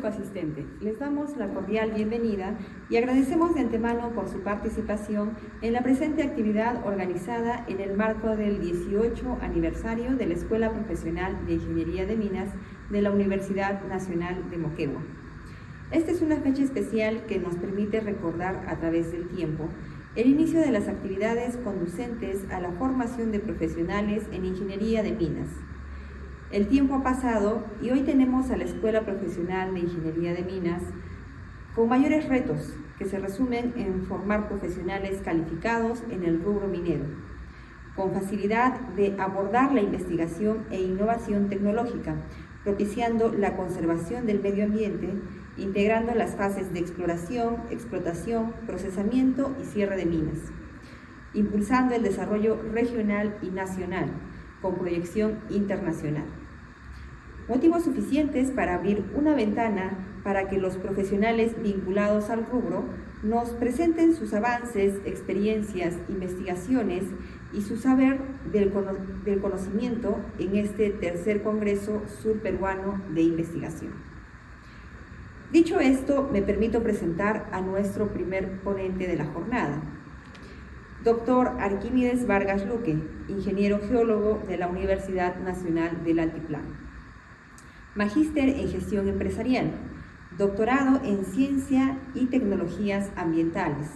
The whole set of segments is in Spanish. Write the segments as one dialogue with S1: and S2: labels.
S1: público asistente, les damos la cordial bienvenida y agradecemos de antemano por su participación en la presente actividad organizada en el marco del 18 aniversario de la Escuela Profesional de Ingeniería de Minas de la Universidad Nacional de Moquegua. Esta es una fecha especial que nos permite recordar a través del tiempo el inicio de las actividades conducentes a la formación de profesionales en ingeniería de minas. El tiempo ha pasado y hoy tenemos a la Escuela Profesional de Ingeniería de Minas con mayores retos que se resumen en formar profesionales calificados en el rubro minero, con facilidad de abordar la investigación e innovación tecnológica, propiciando la conservación del medio ambiente, integrando las fases de exploración, explotación, procesamiento y cierre de minas, impulsando el desarrollo regional y nacional, con proyección internacional. Motivos suficientes para abrir una ventana para que los profesionales vinculados al rubro nos presenten sus avances, experiencias, investigaciones y su saber del conocimiento en este tercer Congreso Surperuano de Investigación. Dicho esto, me permito presentar a nuestro primer ponente de la jornada, Dr. Arquímedes Vargas Luque, ingeniero geólogo de la Universidad Nacional del Altiplano. Magíster en Gestión Empresarial, doctorado en Ciencia y Tecnologías Ambientales.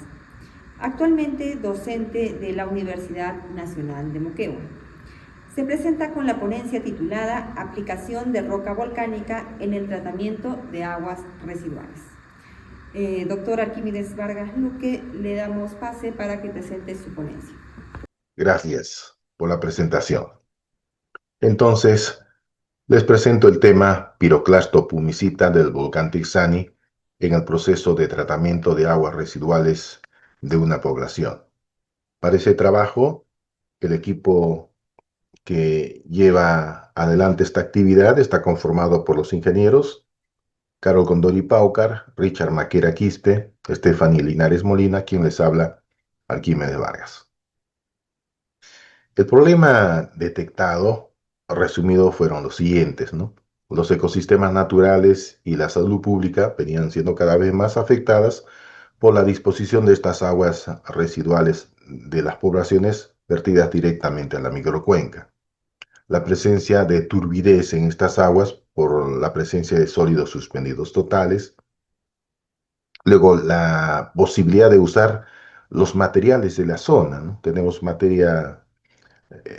S1: Actualmente docente de la Universidad Nacional de Moquegua. Se presenta con la ponencia titulada Aplicación de roca volcánica en el tratamiento de aguas residuales. Doctor Arquímedes Vargas Luque, le damos pase para que presente su ponencia.
S2: Gracias por la presentación. Entonces, les presento el tema piroclasto pumicita del volcán Tixani en el proceso de tratamiento de aguas residuales de una población. Para ese trabajo, el equipo que lleva adelante esta actividad está conformado por los ingenieros Carol Gondori Paucar, Richard Maquera Quispe, Stephanie Linares Molina, quien les habla, Arquímedes Vargas. El problema detectado, resumido, fueron los siguientes, ¿no? Los ecosistemas naturales y la salud pública venían siendo cada vez más afectadas por la disposición de estas aguas residuales de las poblaciones vertidas directamente a la microcuenca. La presencia de turbidez en estas aguas por la presencia de sólidos suspendidos totales. Luego, la posibilidad de usar los materiales de la zona, ¿no? Tenemos materia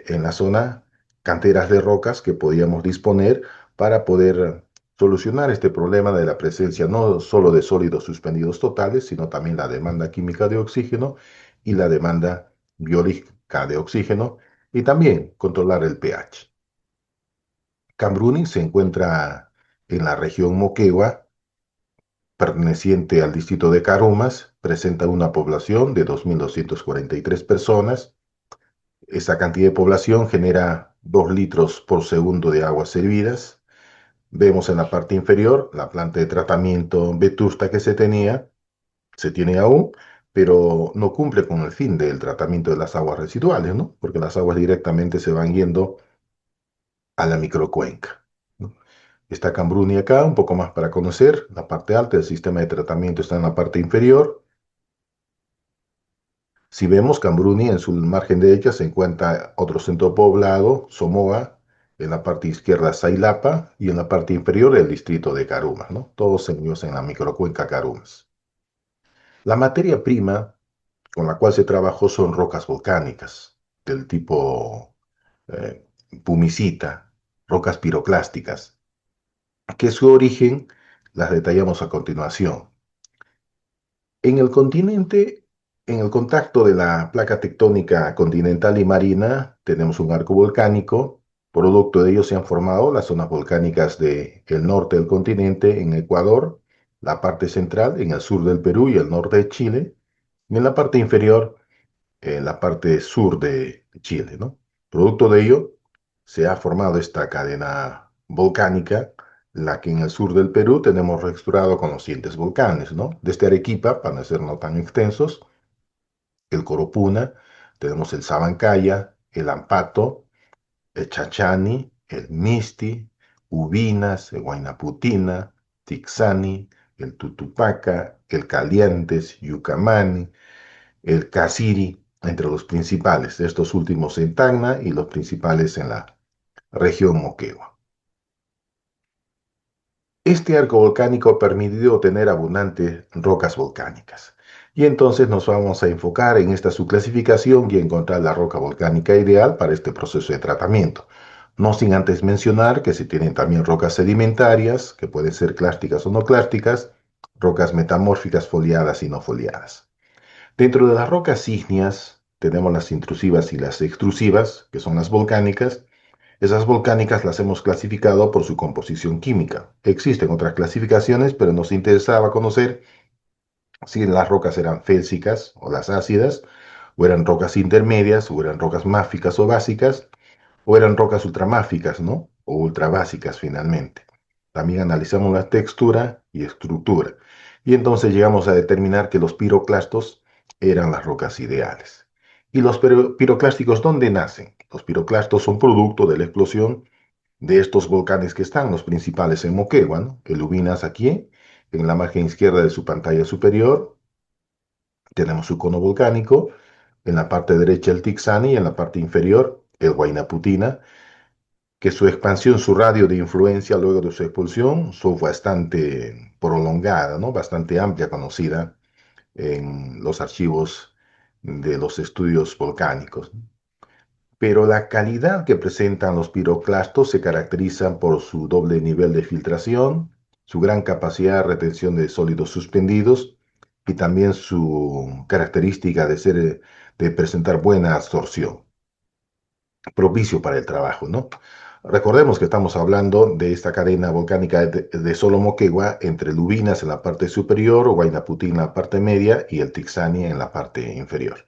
S2: en la zona, canteras de rocas que podíamos disponer para poder solucionar este problema de la presencia no solo de sólidos suspendidos totales, sino también la demanda química de oxígeno y la demanda biológica de oxígeno, y también controlar el pH. Cambruni se encuentra en la región Moquegua, perteneciente al distrito de Carumas, presenta una población de 2.243 personas. Esa cantidad de población genera 2 litros por segundo de aguas servidas. Vemos en la parte inferior la planta de tratamiento vetusta que se tiene aún, pero no cumple con el fin del tratamiento de las aguas residuales, ¿no? Porque las aguas directamente se van yendo a la microcuenca, ¿no? Está Cambruni acá, un poco más para conocer. La parte alta del sistema de tratamiento está en la parte inferior. Si vemos Cambruni, en su margen derecha se encuentra otro centro poblado, Somoa, en la parte izquierda Sailapa y en la parte inferior el distrito de Carumas, ¿no? Todos unidos en la microcuenca Carumas. La materia prima con la cual se trabajó son rocas volcánicas del tipo eh, pumicita, rocas piroclásticas, que su origen las detallamos a continuación. En el continente, en el contacto de la placa tectónica continental y marina, tenemos un arco volcánico. Producto de ello se han formado las zonas volcánicas del norte del continente en Ecuador, la parte central en el sur del Perú y el norte de Chile, y en la parte inferior en la parte sur de Chile, ¿no? Producto de ello se ha formado esta cadena volcánica, la que en el sur del Perú tenemos registrado con los siguientes volcanes, ¿no? Desde Arequipa, para no ser no tan extensos, el Coropuna, tenemos el Sabancaya, el Ampato, el Chachani, el Misti, Ubinas, el Huayna Putina, Tixani, el Tutupaca, el Caliantes, Yucamani, el Casiri, entre los principales, estos últimos en Tacna y los principales en la región Moquegua. Este arco volcánico ha permitido obtener abundantes rocas volcánicas. Y entonces nos vamos a enfocar en esta subclasificación y encontrar la roca volcánica ideal para este proceso de tratamiento. No sin antes mencionar que se tienen también rocas sedimentarias, que pueden ser clásticas o no clásticas, rocas metamórficas foliadas y no foliadas. Dentro de las rocas ígneas tenemos las intrusivas y las extrusivas, que son las volcánicas. Esas volcánicas las hemos clasificado por su composición química. Existen otras clasificaciones, pero nos interesaba conocer si las rocas eran félsicas o las ácidas, o eran rocas intermedias, o eran rocas máficas o básicas, o eran rocas ultramáficas, ¿no? O ultrabásicas finalmente. También analizamos la textura y estructura. Y entonces llegamos a determinar que los piroclastos eran las rocas ideales. ¿Y los piroclásticos dónde nacen? Los piroclastos son producto de la explosión de estos volcanes que están, los principales en Moquegua, ¿no? El Ubinas aquí, en la margen izquierda de su pantalla superior, tenemos su cono volcánico, en la parte derecha el Tixani y en la parte inferior el Huayna Putina, que su expansión, su radio de influencia luego de su expulsión, fue bastante prolongada, ¿no? Bastante amplia, conocida en los archivos de los estudios volcánicos. Pero la calidad que presentan los piroclastos se caracteriza por su doble nivel de filtración, su gran capacidad de retención de sólidos suspendidos y también su característica de presentar buena absorción, propicio para el trabajo, ¿no? Recordemos que estamos hablando de esta cadena volcánica de solo Moquegua entre Lubinas en la parte superior, Huayna Putina en la parte media y el Tixani en la parte inferior.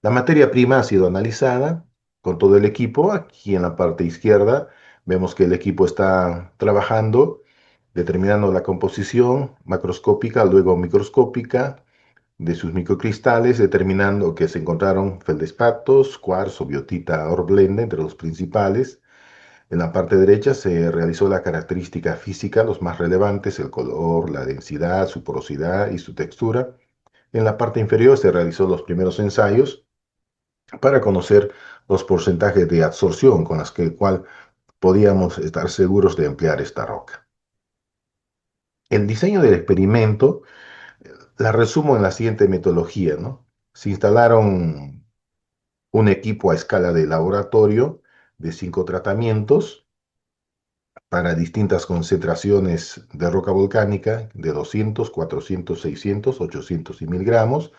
S2: La materia prima ha sido analizada con todo el equipo. Aquí en la parte izquierda vemos que el equipo está trabajando, determinando la composición macroscópica, luego microscópica de sus microcristales, determinando que se encontraron feldespatos, cuarzo, biotita, hornblende, entre los principales. En la parte derecha se realizó la característica física, los más relevantes, el color, la densidad, su porosidad y su textura. En la parte inferior se realizó los primeros ensayos para conocer los porcentajes de absorción con las que cual podíamos estar seguros de emplear esta roca. El diseño del experimento la resumo en la siguiente metodología, ¿no? Se instalaron un equipo a escala de laboratorio de 5 tratamientos para distintas concentraciones de roca volcánica de 200, 400, 600, 800 y 1000 gramos.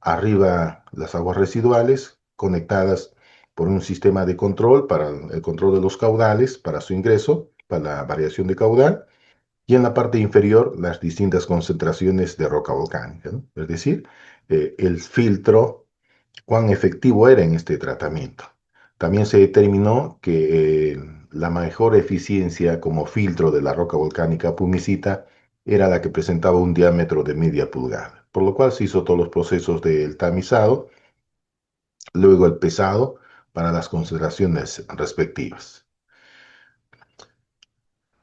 S2: Arriba las aguas residuales conectadas por un sistema de control para el control de los caudales, para su ingreso, para la variación de caudal, y en la parte inferior las distintas concentraciones de roca volcánica, ¿no? Es decir, el filtro, cuán efectivo era en este tratamiento. También se determinó que la mejor eficiencia como filtro de la roca volcánica pumicita era la que presentaba un diámetro de media pulgada, por lo cual se hizo todos los procesos del tamizado, luego el pesado para las concentraciones respectivas.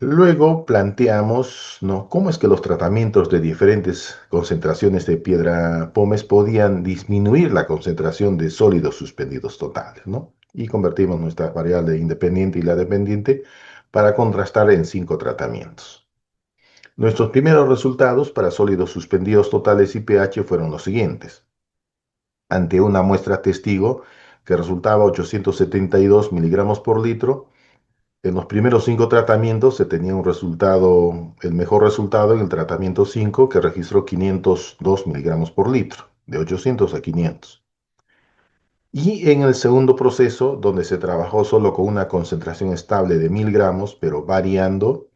S2: Luego planteamos, ¿no?, cómo es que los tratamientos de diferentes concentraciones de piedra pómez podían disminuir la concentración de sólidos suspendidos totales, ¿no? Y convertimos nuestra variable independiente y la dependiente para contrastar en 5 tratamientos. Nuestros primeros resultados para sólidos suspendidos totales y pH fueron los siguientes. Ante una muestra testigo que resultaba 872 miligramos por litro, en los primeros 5 tratamientos se tenía un resultado, el mejor resultado en el tratamiento 5, que registró 502 miligramos por litro, de 800 a 500. Y en el segundo proceso, donde se trabajó solo con una concentración estable de 1000 gramos, pero variando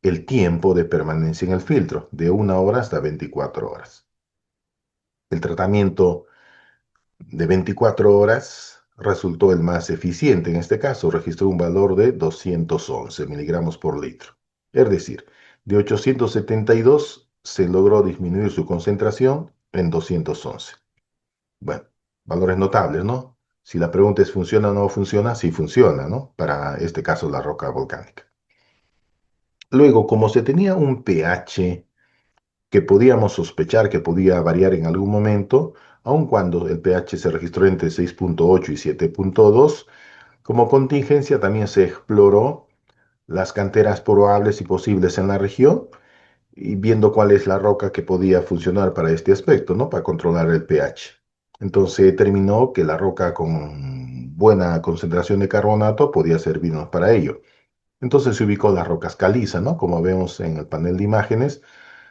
S2: el tiempo de permanencia en el filtro, de 1 hora hasta 24 horas. El tratamiento de 24 horas resultó el más eficiente. En este caso, registró un valor de 211 miligramos por litro. Es decir, de 872 se logró disminuir su concentración en 211. Bueno, valores notables, ¿no? Si la pregunta es ¿funciona o no funciona? Sí funciona, ¿no? Para este caso, la roca volcánica. Luego, como se tenía un pH que podíamos sospechar que podía variar en algún momento, aun cuando el pH se registró entre 6.8 y 7.2, como contingencia también se exploró las canteras probables y posibles en la región y viendo cuál es la roca que podía funcionar para este aspecto, ¿no? Para controlar el pH. Entonces determinó que la roca con buena concentración de carbonato podía servirnos para ello. Entonces se ubicó las rocas caliza, ¿no? Como vemos en el panel de imágenes,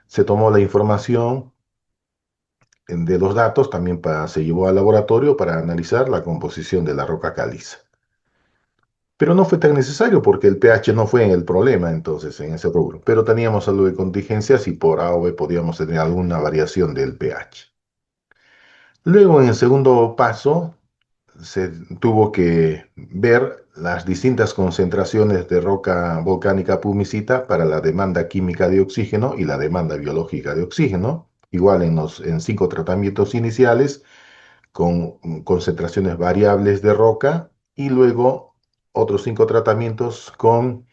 S2: se tomó la información de los datos, también se llevó al laboratorio para analizar la composición de la roca caliza. Pero no fue tan necesario porque el pH no fue el problema entonces en ese rubro. Pero teníamos algo de contingencias y por A o B podíamos tener alguna variación del pH. Luego, en el segundo paso, se tuvo que ver las distintas concentraciones de roca volcánica pumicita para la demanda química de oxígeno y la demanda biológica de oxígeno, igual en 5 tratamientos iniciales con concentraciones variables de roca y luego otros 5 tratamientos con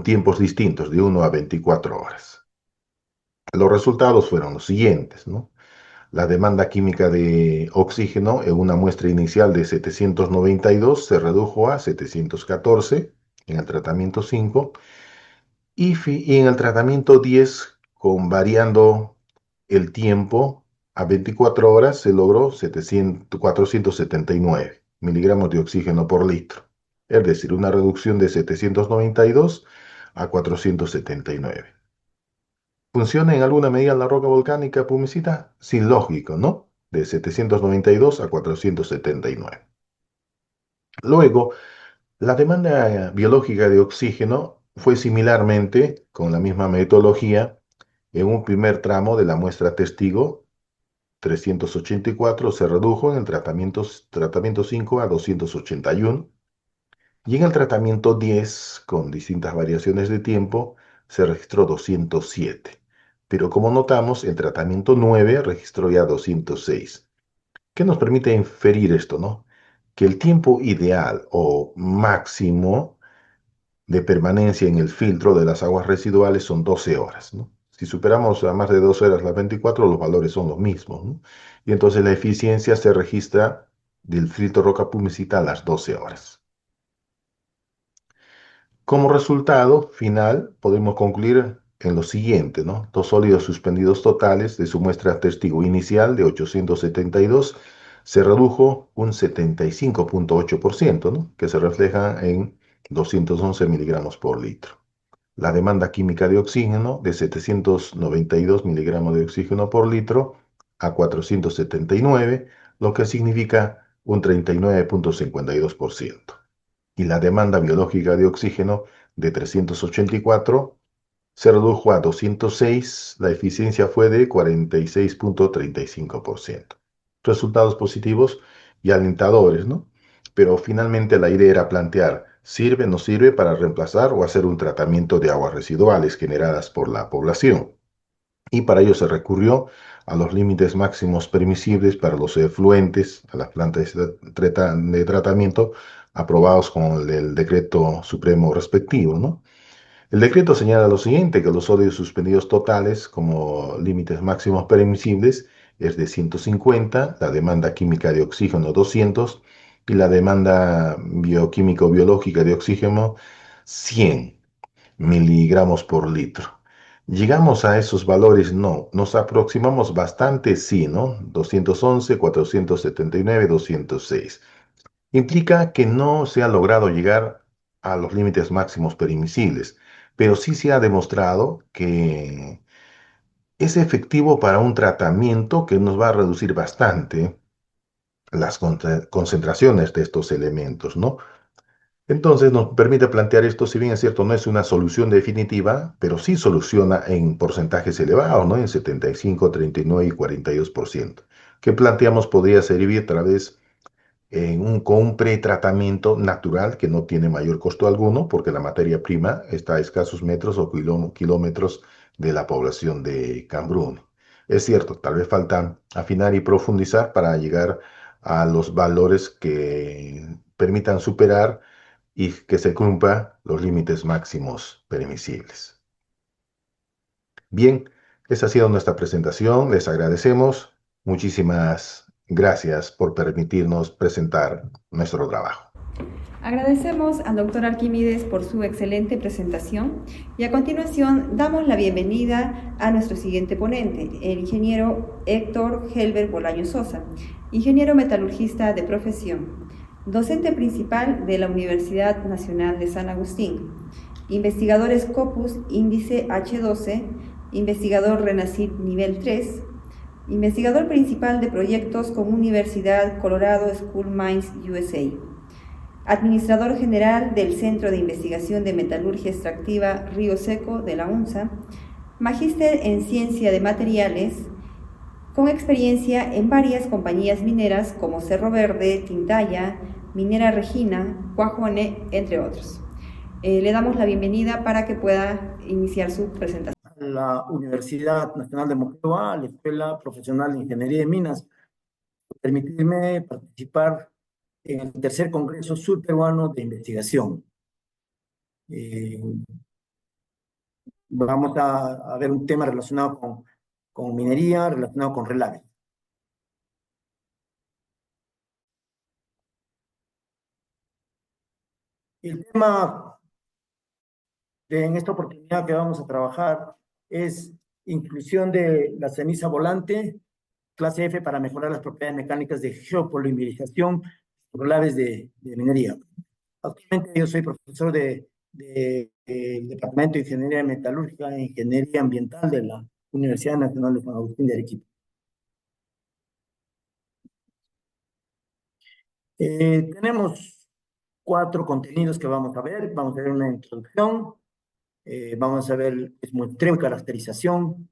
S2: tiempos distintos, de 1 a 24 horas. Los resultados fueron los siguientes, ¿no? La demanda química de oxígeno en una muestra inicial de 792 se redujo a 714 en el tratamiento 5 y en el tratamiento 10, con variando el tiempo a 24 horas, se logró 479 miligramos de oxígeno por litro. Es decir, una reducción de 792 a 479. ¿Funciona en alguna medida la roca volcánica pumicita? Sí, lógico, ¿no? De 792 a 479. Luego, la demanda biológica de oxígeno fue similarmente, con la misma metodología, en un primer tramo de la muestra testigo, 384, se redujo en el tratamiento 5 a 281, y en el tratamiento 10, con distintas variaciones de tiempo, se registró 207. Pero como notamos, el tratamiento 9 registró ya 206. ¿Qué nos permite inferir esto, no? Que el tiempo ideal o máximo de permanencia en el filtro de las aguas residuales son 12 horas, ¿no? Si superamos a más de 12 horas las 24, los valores son los mismos, ¿no? Y entonces la eficiencia se registra del filtro roca pumicita a las 12 horas. Como resultado final, podemos concluir en lo siguiente, ¿no? Dos sólidos suspendidos totales de su muestra testigo inicial de 872 se redujo un 75.8%, ¿no? Que se refleja en 211 miligramos por litro. La demanda química de oxígeno de 792 miligramos de oxígeno por litro a 479, lo que significa un 39.52%. Y la demanda biológica de oxígeno de 384 se redujo a 206, la eficiencia fue de 46.35%. Resultados positivos y alentadores, ¿no? Pero finalmente la idea era plantear, ¿sirve o no sirve para reemplazar o hacer un tratamiento de aguas residuales generadas por la población? Y para ello se recurrió a los límites máximos permisibles para los efluentes a las plantas de tratamiento aprobados con el decreto supremo respectivo, ¿no? El decreto señala lo siguiente, que los sólidos suspendidos totales como límites máximos permisibles es de 150, la demanda química de oxígeno 200 y la demanda bioquímico-biológica de oxígeno 100 miligramos por litro. ¿Llegamos a esos valores? No. ¿Nos aproximamos bastante? Sí, ¿no? 211, 479, 206. Implica que no se ha logrado llegar a los límites máximos permisibles, pero sí se ha demostrado que es efectivo para un tratamiento que nos va a reducir bastante las concentraciones de estos elementos, ¿no? Entonces nos permite plantear esto, si bien es cierto, no es una solución definitiva, pero sí soluciona en porcentajes elevados, ¿no? En 75, 39 y 42%. ¿Qué planteamos podría servir a través con un pretratamiento natural que no tiene mayor costo alguno, porque la materia prima está a escasos metros o kilómetros de la población de Cambrún? Es cierto, tal vez falta afinar y profundizar para llegar a los valores que permitan superar y que se cumplan los límites máximos permisibles. Bien, esa ha sido nuestra presentación. Les agradecemos. Muchísimas gracias por permitirnos presentar nuestro trabajo.
S1: Agradecemos al doctor Arquímedes por su excelente presentación y a continuación damos la bienvenida a nuestro siguiente ponente, el ingeniero Héctor Helber Bolaño Sosa, ingeniero metalurgista de profesión, docente principal de la Universidad Nacional de San Agustín, investigador Scopus índice H12, investigador RENACYT nivel 3, investigador principal de proyectos con Universidad Colorado School Mines USA, administrador general del Centro de Investigación de Metalurgia Extractiva Río Seco de la UNSA, magíster en Ciencia de Materiales, con experiencia en varias compañías mineras como Cerro Verde, Tintaya, Minera Regina, Cuajone, entre otros. Le damos la bienvenida para que pueda iniciar su presentación.
S3: La Universidad Nacional de Moquegua, la Escuela Profesional de Ingeniería de Minas, por permitirme participar en el tercer Congreso Surperuano de Investigación. Vamos a ver un tema relacionado con minería, relacionado con relaves. El tema en esta oportunidad que vamos a trabajar es inclusión de la ceniza volante, clase F, para mejorar las propiedades mecánicas de geopolimerización de relaves de minería. Actualmente yo soy profesor del Departamento de Ingeniería Metalúrgica e Ingeniería Ambiental de la Universidad Nacional de San Agustín de Arequipa. Tenemos 4 contenidos que vamos a ver. Vamos a ver una introducción, vamos a ver muestreo y caracterización,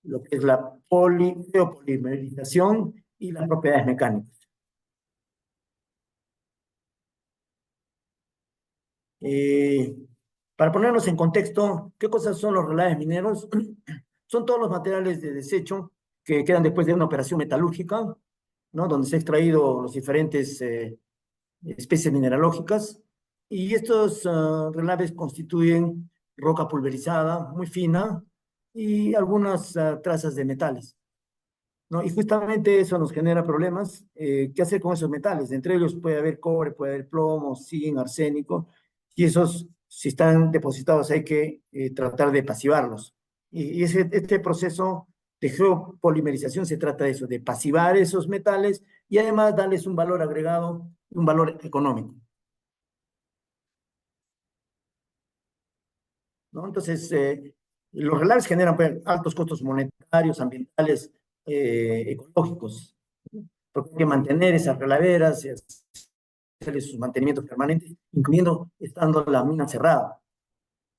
S3: lo que es la geopolimerización y las propiedades mecánicas. Para ponernos en contexto, ¿qué cosas son los relaves mineros? Son todos los materiales de desecho que quedan después de una operación metalúrgica, ¿no? Donde se han extraído los diferentes especies mineralógicas, y estos relaves constituyen roca pulverizada, muy fina, y algunas trazas de metales, ¿no? Y justamente eso nos genera problemas. ¿Qué hacer con esos metales? Entre ellos puede haber cobre, puede haber plomo, zinc, arsénico, y esos, si están depositados, hay que tratar de pasivarlos. Y este proceso de geopolimerización se trata de eso, de pasivar esos metales y además darles un valor agregado, un valor económico, ¿no? Entonces, los relaves generan, pues, altos costos monetarios, ambientales, ecológicos, ¿no? Porque hay que mantener esas relaveras, hacerles sus mantenimientos permanentes, incluyendo estando la mina cerrada.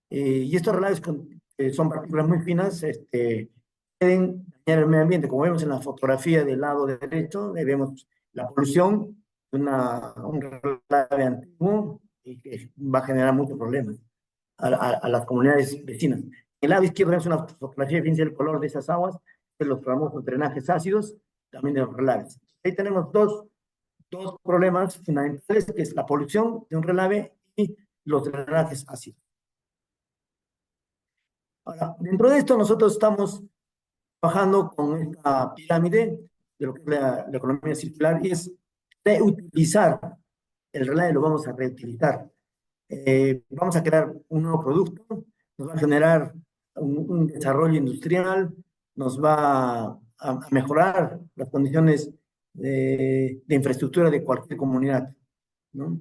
S3: Y estos relaves son partículas muy finas, pueden dañar el medio ambiente. Como vemos en la fotografía del lado derecho, vemos la polución de un relave antiguo, y que va a generar muchos problemas a las comunidades vecinas. En el lado izquierdo vemos una fotografía, fíjense el color de esas aguas, de los famosos drenajes ácidos, también de los relaves. Ahí tenemos dos problemas fundamentales, que es la polución de un relave y los drenajes ácidos. Ahora, dentro de esto nosotros estamos trabajando con esta pirámide de lo que es la economía circular, y es reutilizar el relave, lo vamos a reutilizar. Vamos a crear un nuevo producto, nos va a generar un desarrollo industrial, nos va a mejorar las condiciones de infraestructura de cualquier comunidad, ¿no?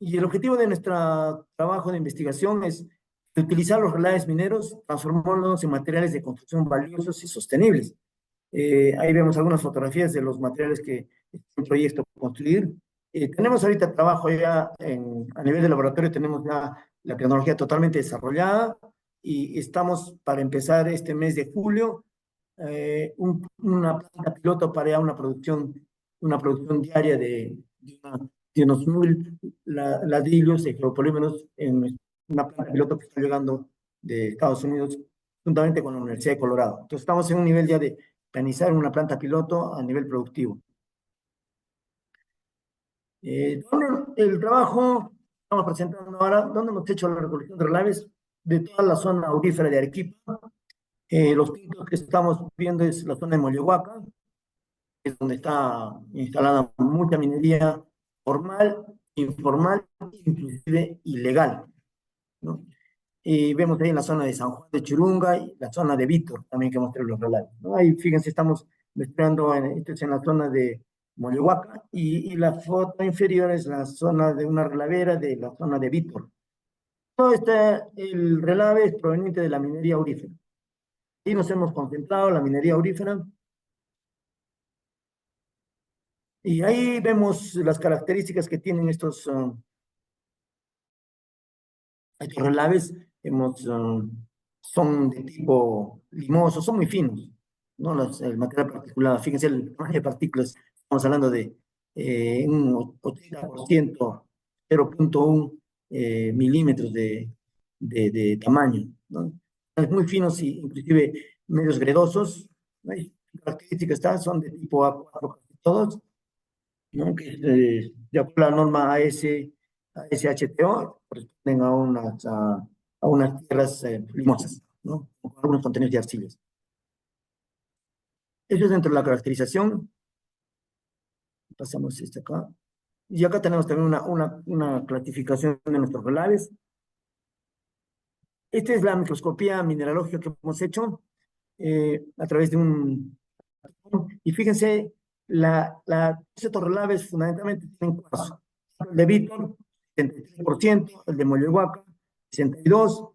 S3: Y el objetivo de nuestro trabajo de investigación es utilizar los relaves mineros, transformándolos en materiales de construcción valiosos y sostenibles. Ahí vemos algunas fotografías de los materiales que es un proyecto construir. Tenemos ahorita trabajo ya a nivel de laboratorio, tenemos ya la tecnología totalmente desarrollada, y estamos para empezar este mes de julio una planta piloto para una producción diaria de unos 1000 ladrillos de geopolímeros en una planta piloto que está llegando de Estados Unidos juntamente con la Universidad de Colorado. Entonces estamos en un nivel ya de organizar una planta piloto a nivel productivo. El trabajo, estamos presentando ahora, donde hemos hecho la recolección de relaves de toda la zona aurífera de Arequipa. Los puntos que estamos viendo es la zona de Moyohuaca, que es donde está instalada mucha minería formal, informal, inclusive ilegal, ¿no? Y vemos ahí en la zona de San Juan de Churunga y la zona de Vítor, también que mostré los relaves, ¿no? Ahí fíjense, estamos mezclando, esto es en la zona de Moyohuaca, y la foto inferior es la zona de una relavera de la zona de Vítor. Todo el relave es proveniente de la minería aurífera. Y nos hemos concentrado en la minería aurífera. Y ahí vemos las características que tienen estos relaves. Son de tipo limoso, son muy finos, ¿no? El material particulado, fíjense el tamaño de partículas, estamos hablando de un 80%, 0.1 milímetros de tamaño, ¿no? Es muy finos y inclusive medios gredosos, ¿no? Hay características son de tipo A4 casi todos, ¿no? Que de acuerdo a la norma ASHTO corresponden a unas tierras limosas, ¿no? Con algunos contenidos de arcillas. Eso es dentro de la caracterización. Pasamos acá. Y acá tenemos también una clasificación de nuestros relaves. Esta es la microscopía mineralógica que hemos hecho a través de un... Y fíjense, estos relaves fundamentalmente tienen cuarzo. El de Vítor, 73%, el de Moyohuaca, 62%,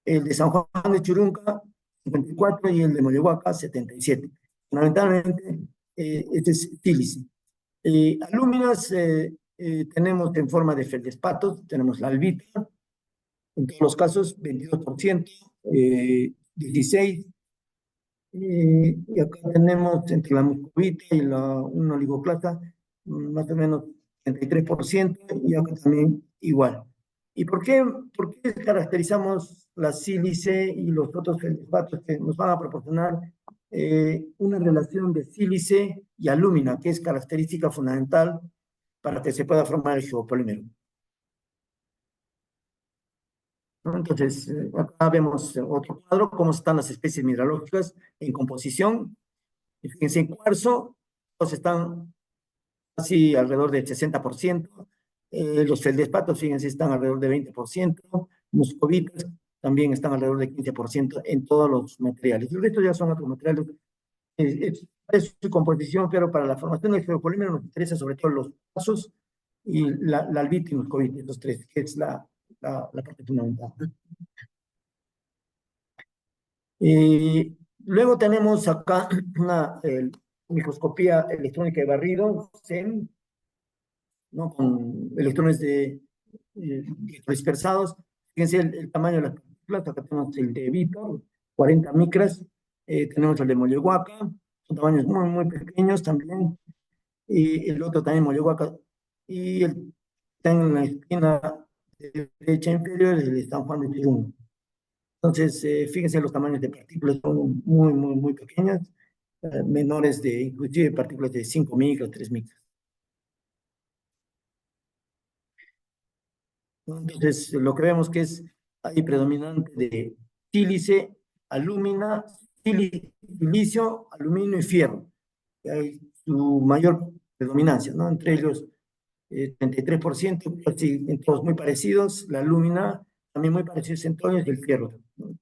S3: el de San Juan de Churunca, 54%, y el de Moyohuaca, 77%. Fundamentalmente, este es sílice. Alúminas tenemos en forma de feldespatos, tenemos la albita, en todos los casos 22%, 16%, y acá tenemos entre la muscovita y una oligoclasa más o menos 33%, y acá también igual. ¿Y por qué caracterizamos la sílice y los otros feldespatos que nos van a proporcionar una relación de sílice y alúmina, que es característica fundamental para que se pueda formar el geopolímero? ¿No? Entonces, acá vemos otro cuadro, cómo están las especies mineralógicas en composición. Y fíjense, en cuarzo, todos están casi alrededor del 60%. Los feldespatos, fíjense, están alrededor de 20%. Muscovitas también están alrededor de 15% en todos los materiales. El resto ya son otros materiales. Es su composición, pero para la formación del geopolímero nos interesa sobre todo los pasos y la albita y muscovita, estos tres, que es la parte fundamental. Luego tenemos acá una microscopía electrónica de barrido, SEM, ¿no? Con electrones dispersados. Fíjense el tamaño de las partículas. Acá tenemos el de Vítor, 40 micras. Tenemos el de Moyohuaca, son tamaños muy, muy pequeños también. Y el otro también Moyohuaca. Y está en la esquina derecha inferior, el de San Juan de Churunga. Entonces, fíjense, los tamaños de partículas son muy, muy, muy pequeñas, menores inclusive partículas de 5 micras, 3 micras. Entonces, lo que vemos que es ahí predominante de sílice, alúmina, silicio, aluminio y fierro. Hay su mayor predominancia, ¿no? Entre ellos, 33%, casi en todos muy parecidos, la alúmina también muy parecidos en todos, y el fierro, ¿no?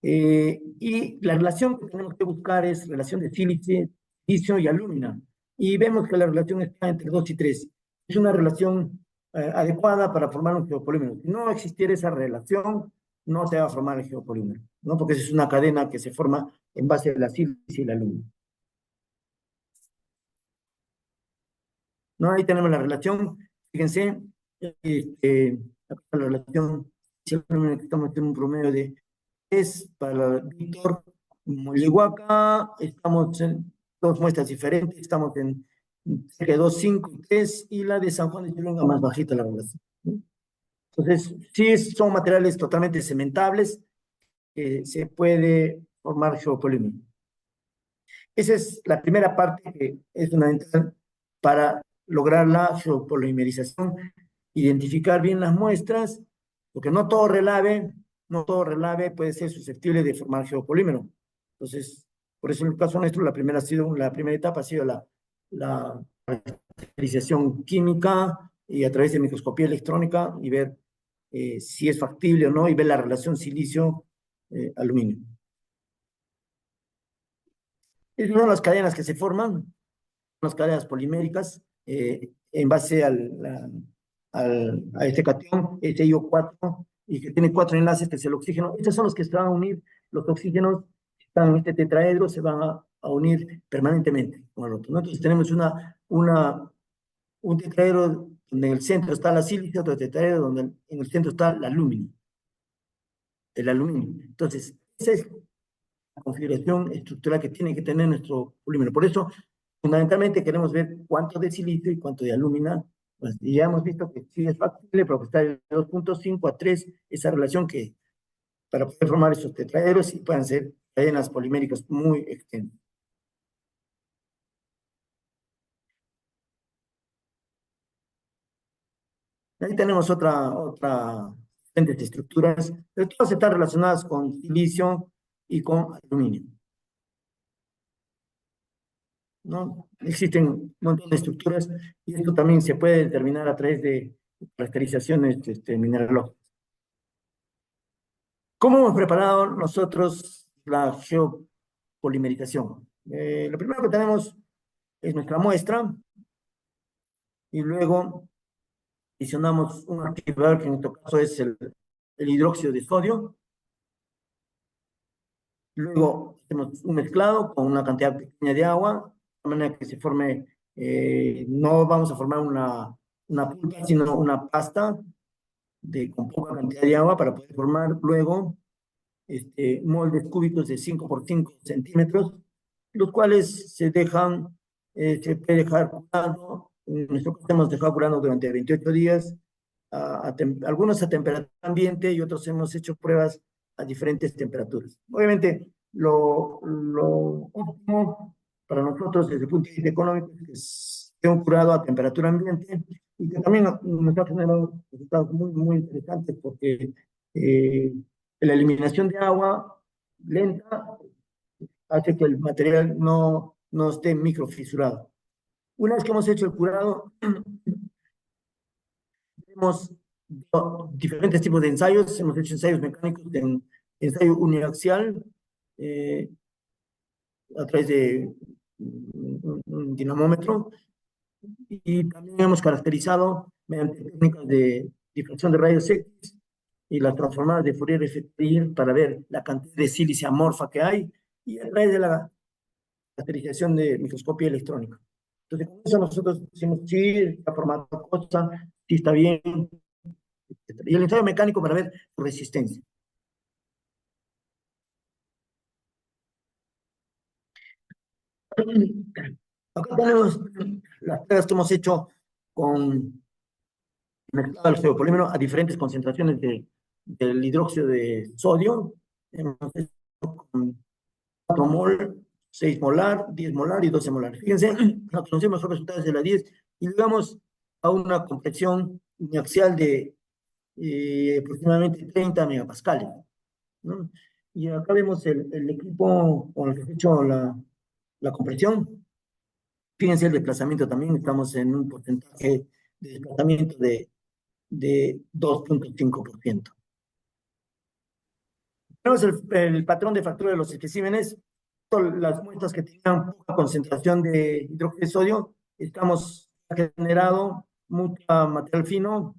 S3: Y la relación que tenemos que buscar es relación de sílice, silicio y alúmina. Y vemos que la relación está entre 2 y 3. Es una relación adecuada para formar un geopolímero. Si no existiera esa relación, no se va a formar el geopolímero, ¿no? Porque es una cadena que se forma en base a la sílice y la alúmina. ¿No? Ahí tenemos la relación. Fíjense, la relación que estamos en un promedio de para Vítor Moyohuaca, estamos en dos muestras diferentes, estamos en cerca de 2, 5 y 3, y la de San Juan de Churunga más bajita la relación, ¿no? Entonces, sí son materiales totalmente cementables, se puede formar geopolímero. Esa es la primera parte que es fundamental para lograr la geopolimerización, identificar bien las muestras, porque no todo relave puede ser susceptible de formar geopolímero. Entonces, por eso en el caso nuestro, la primera etapa ha sido la caracterización química y a través de microscopía electrónica y ver si es factible o no y ver la relación silicio-aluminio. Esas son las cadenas que se forman, las cadenas poliméricas, en base a este catión, este IO4, y que tiene 4 enlaces, que es el oxígeno. Estos son los que se van a unir, los oxígenos están en este tetraedro, se van a unir permanentemente con el otro, ¿no? Entonces tenemos un tetraedro donde en el centro está la sílice, otro tetraedro donde en el centro está el aluminio. Entonces, esa es la configuración estructural que tiene que tener nuestro polímero. Por eso, fundamentalmente queremos ver cuánto de silicio y cuánto de alúmina, pues, y ya hemos visto que sí es factible, pero que está de 2.5 a 3, esa relación que para poder formar esos tetraedros y puedan ser cadenas poliméricas muy extensas. Ahí tenemos otra diferentes estructuras, pero todas están relacionadas con silicio y con aluminio, ¿no? Existen un montón de estructuras y esto también se puede determinar a través de caracterizaciones mineralógicas. ¿Cómo hemos preparado nosotros la geopolimerización? Lo primero que tenemos es nuestra muestra y luego adicionamos un activador que en este caso es el hidróxido de sodio. Luego hacemos un mezclado con una cantidad pequeña de agua, de manera que se forme, no vamos a formar una pulpa, sino una pasta con poca cantidad de agua para poder formar luego moldes cúbicos de 5 por 5 centímetros, los cuales se puede dejar curando. En nuestro caso hemos dejado curando durante 28 días, algunos a temperatura ambiente y otros hemos hecho pruebas a diferentes temperaturas. Obviamente, lo óptimo para nosotros desde el punto de vista económico es que esté un curado a temperatura ambiente y que también nos ha generado resultados muy, muy interesantes porque la eliminación de agua lenta hace que el material no esté microfisurado. Una vez que hemos hecho el curado, tenemos diferentes tipos de ensayos. Hemos hecho ensayos mecánicos, ensayo uniaxial, a través de un dinamómetro, y también hemos caracterizado mediante técnicas de difracción de rayos X y las transformadas de Fourier para ver la cantidad de sílice amorfa que hay, y a través de la caracterización de microscopía electrónica. Entonces, con eso nosotros decimos, sí, está formando cosa, sí está bien, etc. Y el ensayo mecánico para ver su resistencia. Acá tenemos las pruebas que hemos hecho con mezclado al geopolímero a diferentes concentraciones del hidróxido de sodio. Hemos hecho con 4 mol, 6 molar, 10 molar y 12 molar. Fíjense, lo que nos dio mejores resultados de la 10 y llegamos a una compresión axial de aproximadamente 30 megapascales, ¿no? Y acá vemos el equipo con el que se ha hecho la compresión. Fíjense el desplazamiento también, estamos en un porcentaje de desplazamiento de 2.5%. Tenemos el patrón de fractura de los especímenes. Las muestras que tenían poca concentración de hidróxido de sodio, estamos generado mucha material fino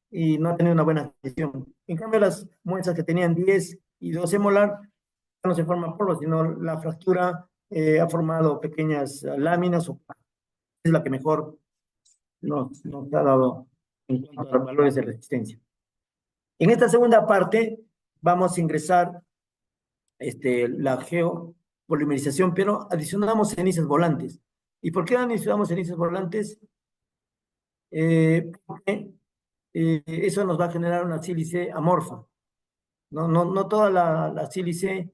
S3: y no ha tenido una buena gestión. En cambio, las muestras que tenían 10 y 12 molar no se forman polvo, sino la fractura ha formado pequeñas láminas, o es la que mejor nos ha dado en cuanto a los valores de resistencia. En esta segunda parte vamos a ingresar la geopolimerización, pero adicionamos cenizas volantes. ¿Y por qué adicionamos cenizas volantes? Porque eso nos va a generar una sílice amorfa. No toda la sílice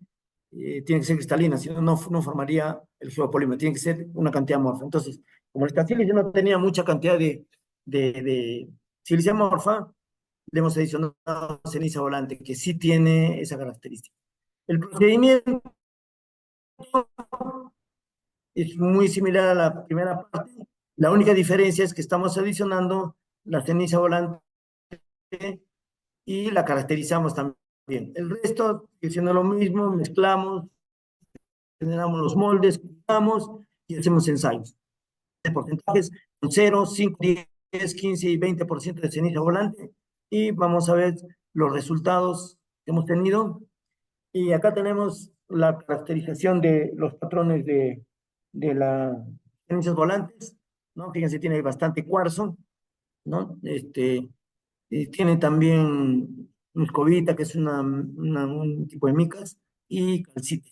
S3: tiene que ser cristalina, si no, no formaría el geopolímero, tiene que ser una cantidad amorfa. Entonces, como esta sílice no tenía mucha cantidad de sílice amorfa, le hemos adicionado ceniza volante, que sí tiene esa característica. El procedimiento es muy similar a la primera parte. La única diferencia es que estamos adicionando la ceniza volante y la caracterizamos también. El resto, siendo lo mismo, mezclamos, generamos los moldes, cortamos y hacemos ensayos. De porcentajes con 0, 5, 10, 15 y 20% de ceniza volante. Y vamos a ver los resultados que hemos tenido. Y acá tenemos la caracterización de los patrones de las cenizas volantes, ¿no? Fíjense, tiene bastante cuarzo, ¿no? Tiene también muscovita, que es un tipo de micas, y calcita.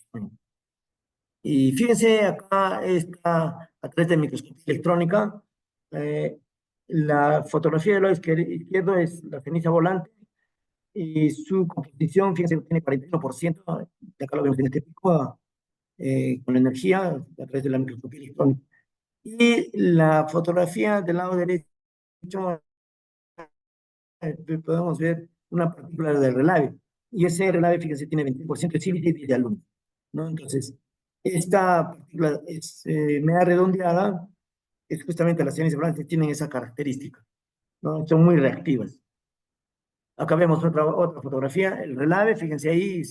S3: Y fíjense, acá está a través de microscopía electrónica. eh, la fotografía del lado izquierdo es la ceniza volante y su composición, fíjense, tiene 41%, de acá lo vemos en este pico, con la energía a través de la microscopía electrónica. Y la fotografía del lado derecho, podemos ver una partícula del relave. Y ese relave, fíjense, tiene 20% de sílice y de aluminio, ¿no? Entonces, esta partícula es media redondeada, es justamente las cenizas volantes tienen esa característica, ¿no? Son muy reactivas. Acá vemos otra fotografía, el relave, fíjense ahí,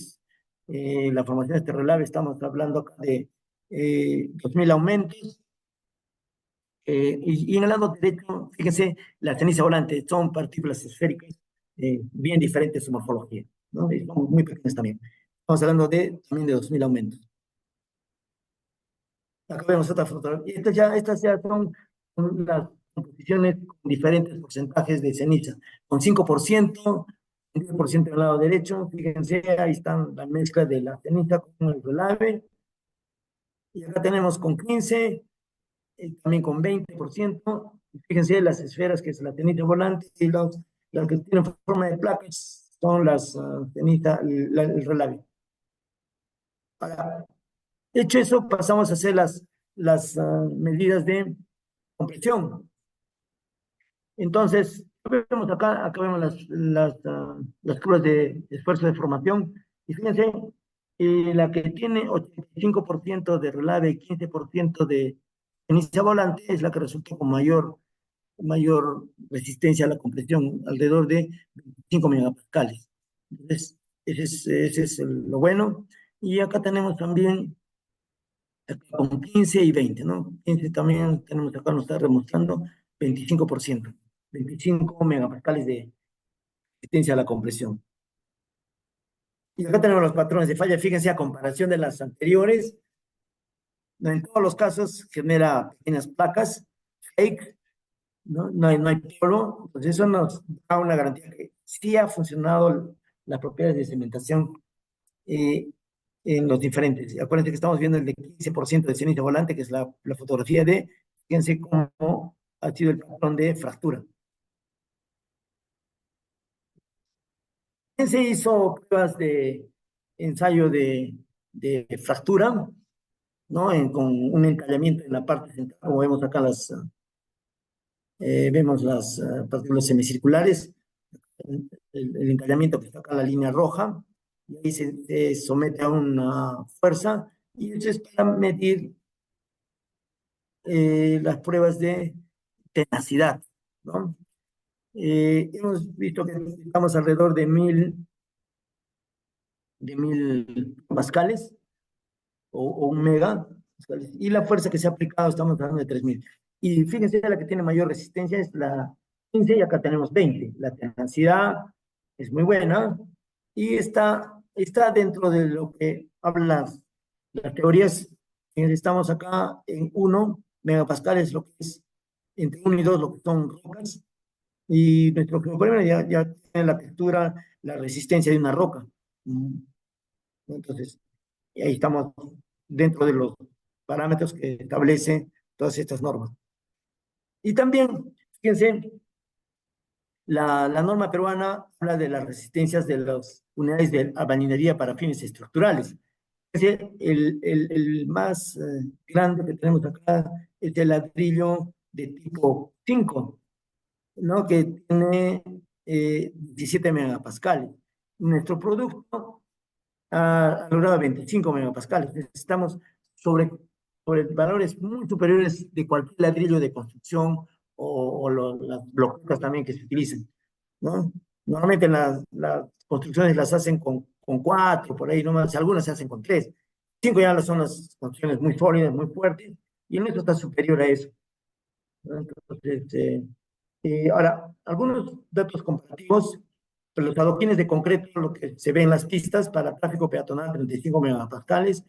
S3: la formación de este relave, estamos hablando acá de 2000 aumentos, y en el lado derecho, fíjense, la ceniza volante son partículas esféricas, bien diferentes su morfología, ¿no? Y son muy pequeñas también. Estamos hablando también de 2000 aumentos. Acá vemos otra fotografía. Estas ya son las composiciones con diferentes porcentajes de ceniza, con 5%, 10% del lado derecho. Fíjense, ahí están la mezcla de la ceniza con el relave. Y acá tenemos con 15, también con 20%. Fíjense las esferas, que es la ceniza volante, y las que tienen forma de placas son las ceniza, el relave. Ahora, hecho eso, pasamos a hacer las medidas de compresión. Entonces, vemos acá vemos las curvas de esfuerzo de formación. Y fíjense, la que tiene 85% de relave y 15% de ceniza volante es la que resultó con mayor resistencia a la compresión, alrededor de 25 megapascales. Entonces, ese es lo bueno. Y acá tenemos también con 15 y 20, ¿no? 15 también tenemos acá, nos está demostrando 25%, 25 megapascales de resistencia a la compresión. Y acá tenemos los patrones de falla, fíjense a comparación de las anteriores, en todos los casos genera pequeñas placas, fake, ¿no? No hay polvo, pues eso nos da una garantía que sí ha funcionado las propiedades de cementación en los diferentes. Acuérdense que estamos viendo el de 15% de ceniza volante, que es la fotografía fíjense cómo ha sido el patrón de fractura. Se hizo pruebas de ensayo de fractura, ¿no? Con un encallamiento en la parte central, como vemos acá vemos las partículas semicirculares, el encallamiento que está acá en la línea roja, y ahí se somete a una fuerza, y eso es para medir las pruebas de tenacidad, ¿no? Hemos visto que estamos alrededor de 1000 pascales o un mega, y la fuerza que se ha aplicado estamos hablando de 3000. Y fíjense, la que tiene mayor resistencia es la 15 y acá tenemos 20. La tenacidad es muy buena y está dentro de lo que hablan las teorías. Estamos acá en 1 megapascales, lo que es entre 1 y 2, lo que son rocas, y nuestro geopolímero ya tiene la textura, la resistencia de una roca. Entonces, ahí estamos dentro de los parámetros que establecen todas estas normas. Y también, fíjense, la norma peruana habla de las resistencias de las unidades de albañilería para fines estructurales. El más grande que tenemos acá es el ladrillo de tipo 5, ¿no? Que tiene 17 megapascales. Nuestro producto ha logrado 25 megapascales. Estamos sobre valores muy superiores de cualquier ladrillo de construcción las bloquetas también que se utilizan, ¿no? Normalmente las construcciones las hacen con 4, por ahí nomás, algunas se hacen con 3. 5 ya son las construcciones muy sólidas, muy fuertes, y el nuestro está superior a eso, ¿no? Entonces, ahora, algunos datos comparativos, pues los adoquines de concreto, lo que se ve en las pistas para tráfico peatonal 35 megapascales,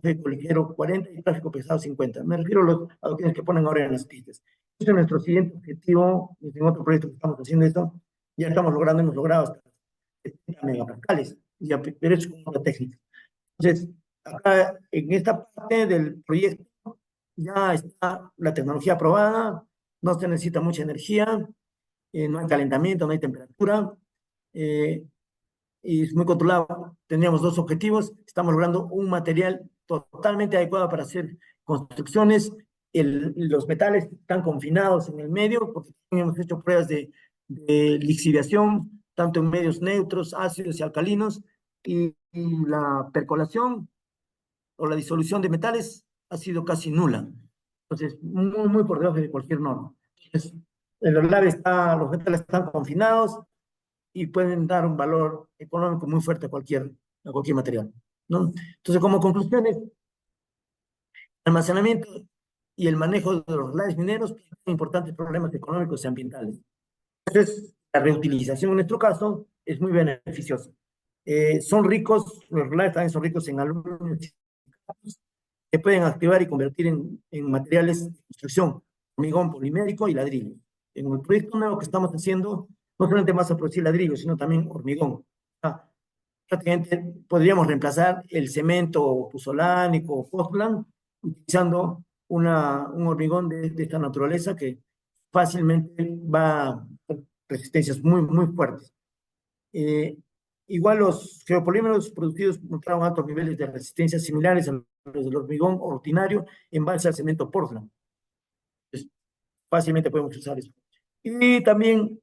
S3: tráfico ligero 40 y tráfico pesado 50. Me refiero a los adoquines que ponen ahora en las pistas. Este es nuestro siguiente objetivo, en otro proyecto que estamos haciendo esto, ya estamos logrando, hemos logrado hasta 70 megapascales, ya, pero es como una técnica. Entonces, acá en esta parte del proyecto ya está la tecnología aprobada, no se necesita mucha energía, no hay calentamiento, no hay temperatura, y es muy controlado. Teníamos 2 objetivos, estamos logrando un material totalmente adecuado para hacer construcciones, los metales están confinados en el medio, porque hemos hecho pruebas de lixiviación, tanto en medios neutros, ácidos y alcalinos, y la percolación o la disolución de metales ha sido casi nula. Entonces, muy por debajo de cualquier norma. Entonces, los metales están confinados y pueden dar un valor económico muy fuerte a cualquier material, ¿no? Entonces, como conclusiones, el almacenamiento y el manejo de los relaves mineros tienen importantes problemas económicos y ambientales. Entonces, la reutilización en nuestro caso es muy beneficiosa. Son ricos, los relaves también son ricos en aluminio, que pueden activar y convertir en materiales de construcción, hormigón polimérico y ladrillo. En el proyecto nuevo que estamos haciendo, no solamente más a producir ladrillo, sino también hormigón. Prácticamente podríamos reemplazar el cemento puzolánico o Portland utilizando un hormigón de esta naturaleza que fácilmente va a resistencias muy fuertes. Igual los geopolímeros producidos mostraron altos niveles de resistencia similares a los del hormigón ordinario en base al cemento Portland. Entonces, fácilmente podemos usar eso. Y también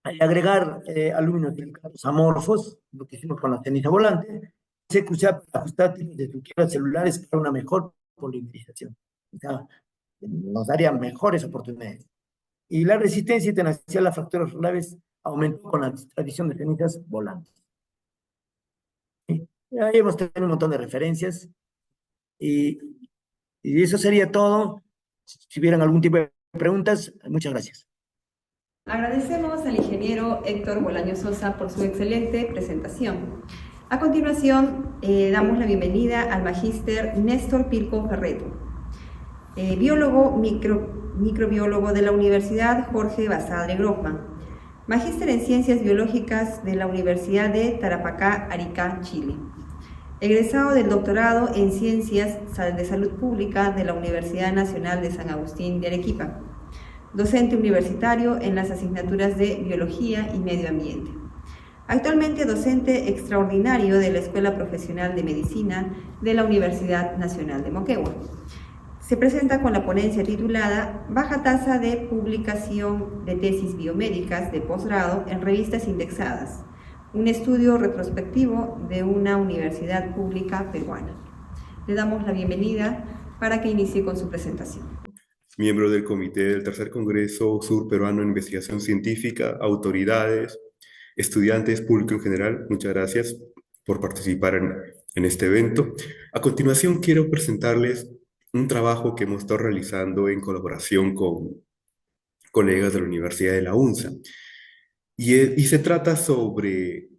S3: al agregar aluminio silicatos amorfos, lo que hicimos con la ceniza volante, se usa para ajustar tipos de estructuras celulares para una mejor polimerización. O sea, nos daría mejores oportunidades. Y la resistencia internacional a fracturas relaves aumentó con la adición de cenizas volantes. ¿Sí? Ahí hemos tenido un montón de referencias y eso sería todo. Si hubieran algún tipo de preguntas, muchas gracias.
S1: Agradecemos al ingeniero Héctor Bolaño Sosa por su excelente presentación. A continuación, damos la bienvenida al magíster Néstor Pirco Ferreto, biólogo microbiólogo de la Universidad Jorge Basadre Grossman, magíster en Ciencias Biológicas de la Universidad de Tarapacá, Arica, Chile, egresado del doctorado en Ciencias de Salud Pública de la Universidad Nacional de San Agustín de Arequipa, docente universitario en las asignaturas de Biología y Medio Ambiente. Actualmente docente extraordinario de la Escuela Profesional de Medicina de la Universidad Nacional de Moquegua. Se presenta con la ponencia titulada Baja tasa de publicación de tesis biomédicas de posgrado en revistas indexadas, un estudio retrospectivo de una universidad pública peruana. Le damos la bienvenida para que inicie con su presentación.
S4: Miembro del Comité del Tercer Congreso Sur Peruano en Investigación Científica, autoridades, estudiantes, público en general, muchas gracias por participar en este evento. A continuación quiero presentarles un trabajo que hemos estado realizando en colaboración con colegas de la Universidad de la UNSA. Y se trata sobre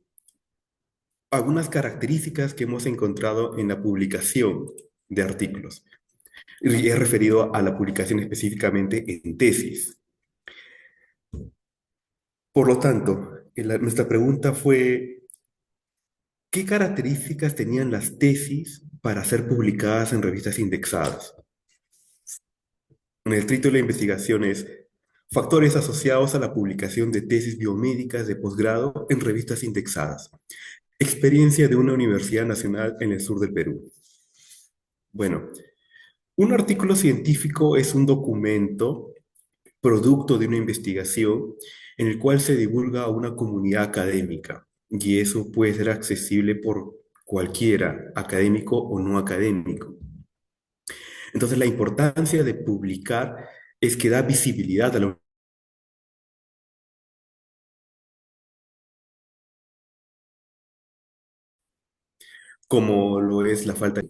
S4: algunas características que hemos encontrado en la publicación de artículos. Y he referido a la publicación específicamente en tesis. Por lo tanto, nuestra pregunta fue, ¿qué características tenían las tesis para ser publicadas en revistas indexadas? El título de la investigación es Factores asociados a la publicación de tesis biomédicas de posgrado en revistas indexadas. Experiencia de una universidad nacional en el sur del Perú. Bueno, un artículo científico es un documento producto de una investigación en el cual se divulga a una comunidad académica y eso puede ser accesible por cualquiera, académico o no académico. Entonces, la importancia de publicar es que da visibilidad a la como lo es la falta.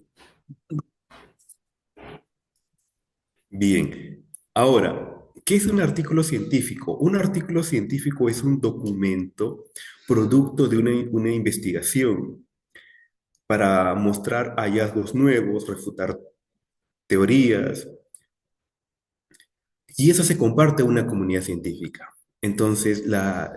S4: Bien, ahora, ¿qué es un artículo científico? Un artículo científico es un documento producto de una investigación para mostrar hallazgos nuevos, refutar teorías, y eso se comparte a una comunidad científica. Entonces, la,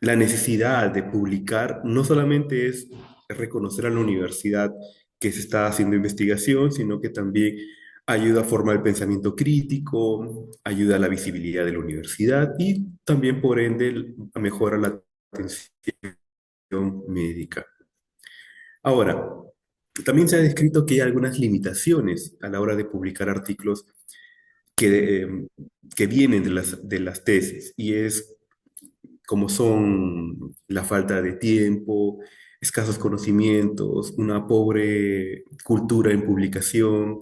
S4: la necesidad de publicar no solamente es reconocer a la universidad que se está haciendo investigación, sino que también ayuda a formar el pensamiento crítico, ayuda a la visibilidad de la universidad y también, por ende, mejora la atención médica. Ahora, también se ha descrito que hay algunas limitaciones a la hora de publicar artículos que, que vienen de las tesis, y es como son la falta de tiempo, escasos conocimientos, una pobre cultura en publicación.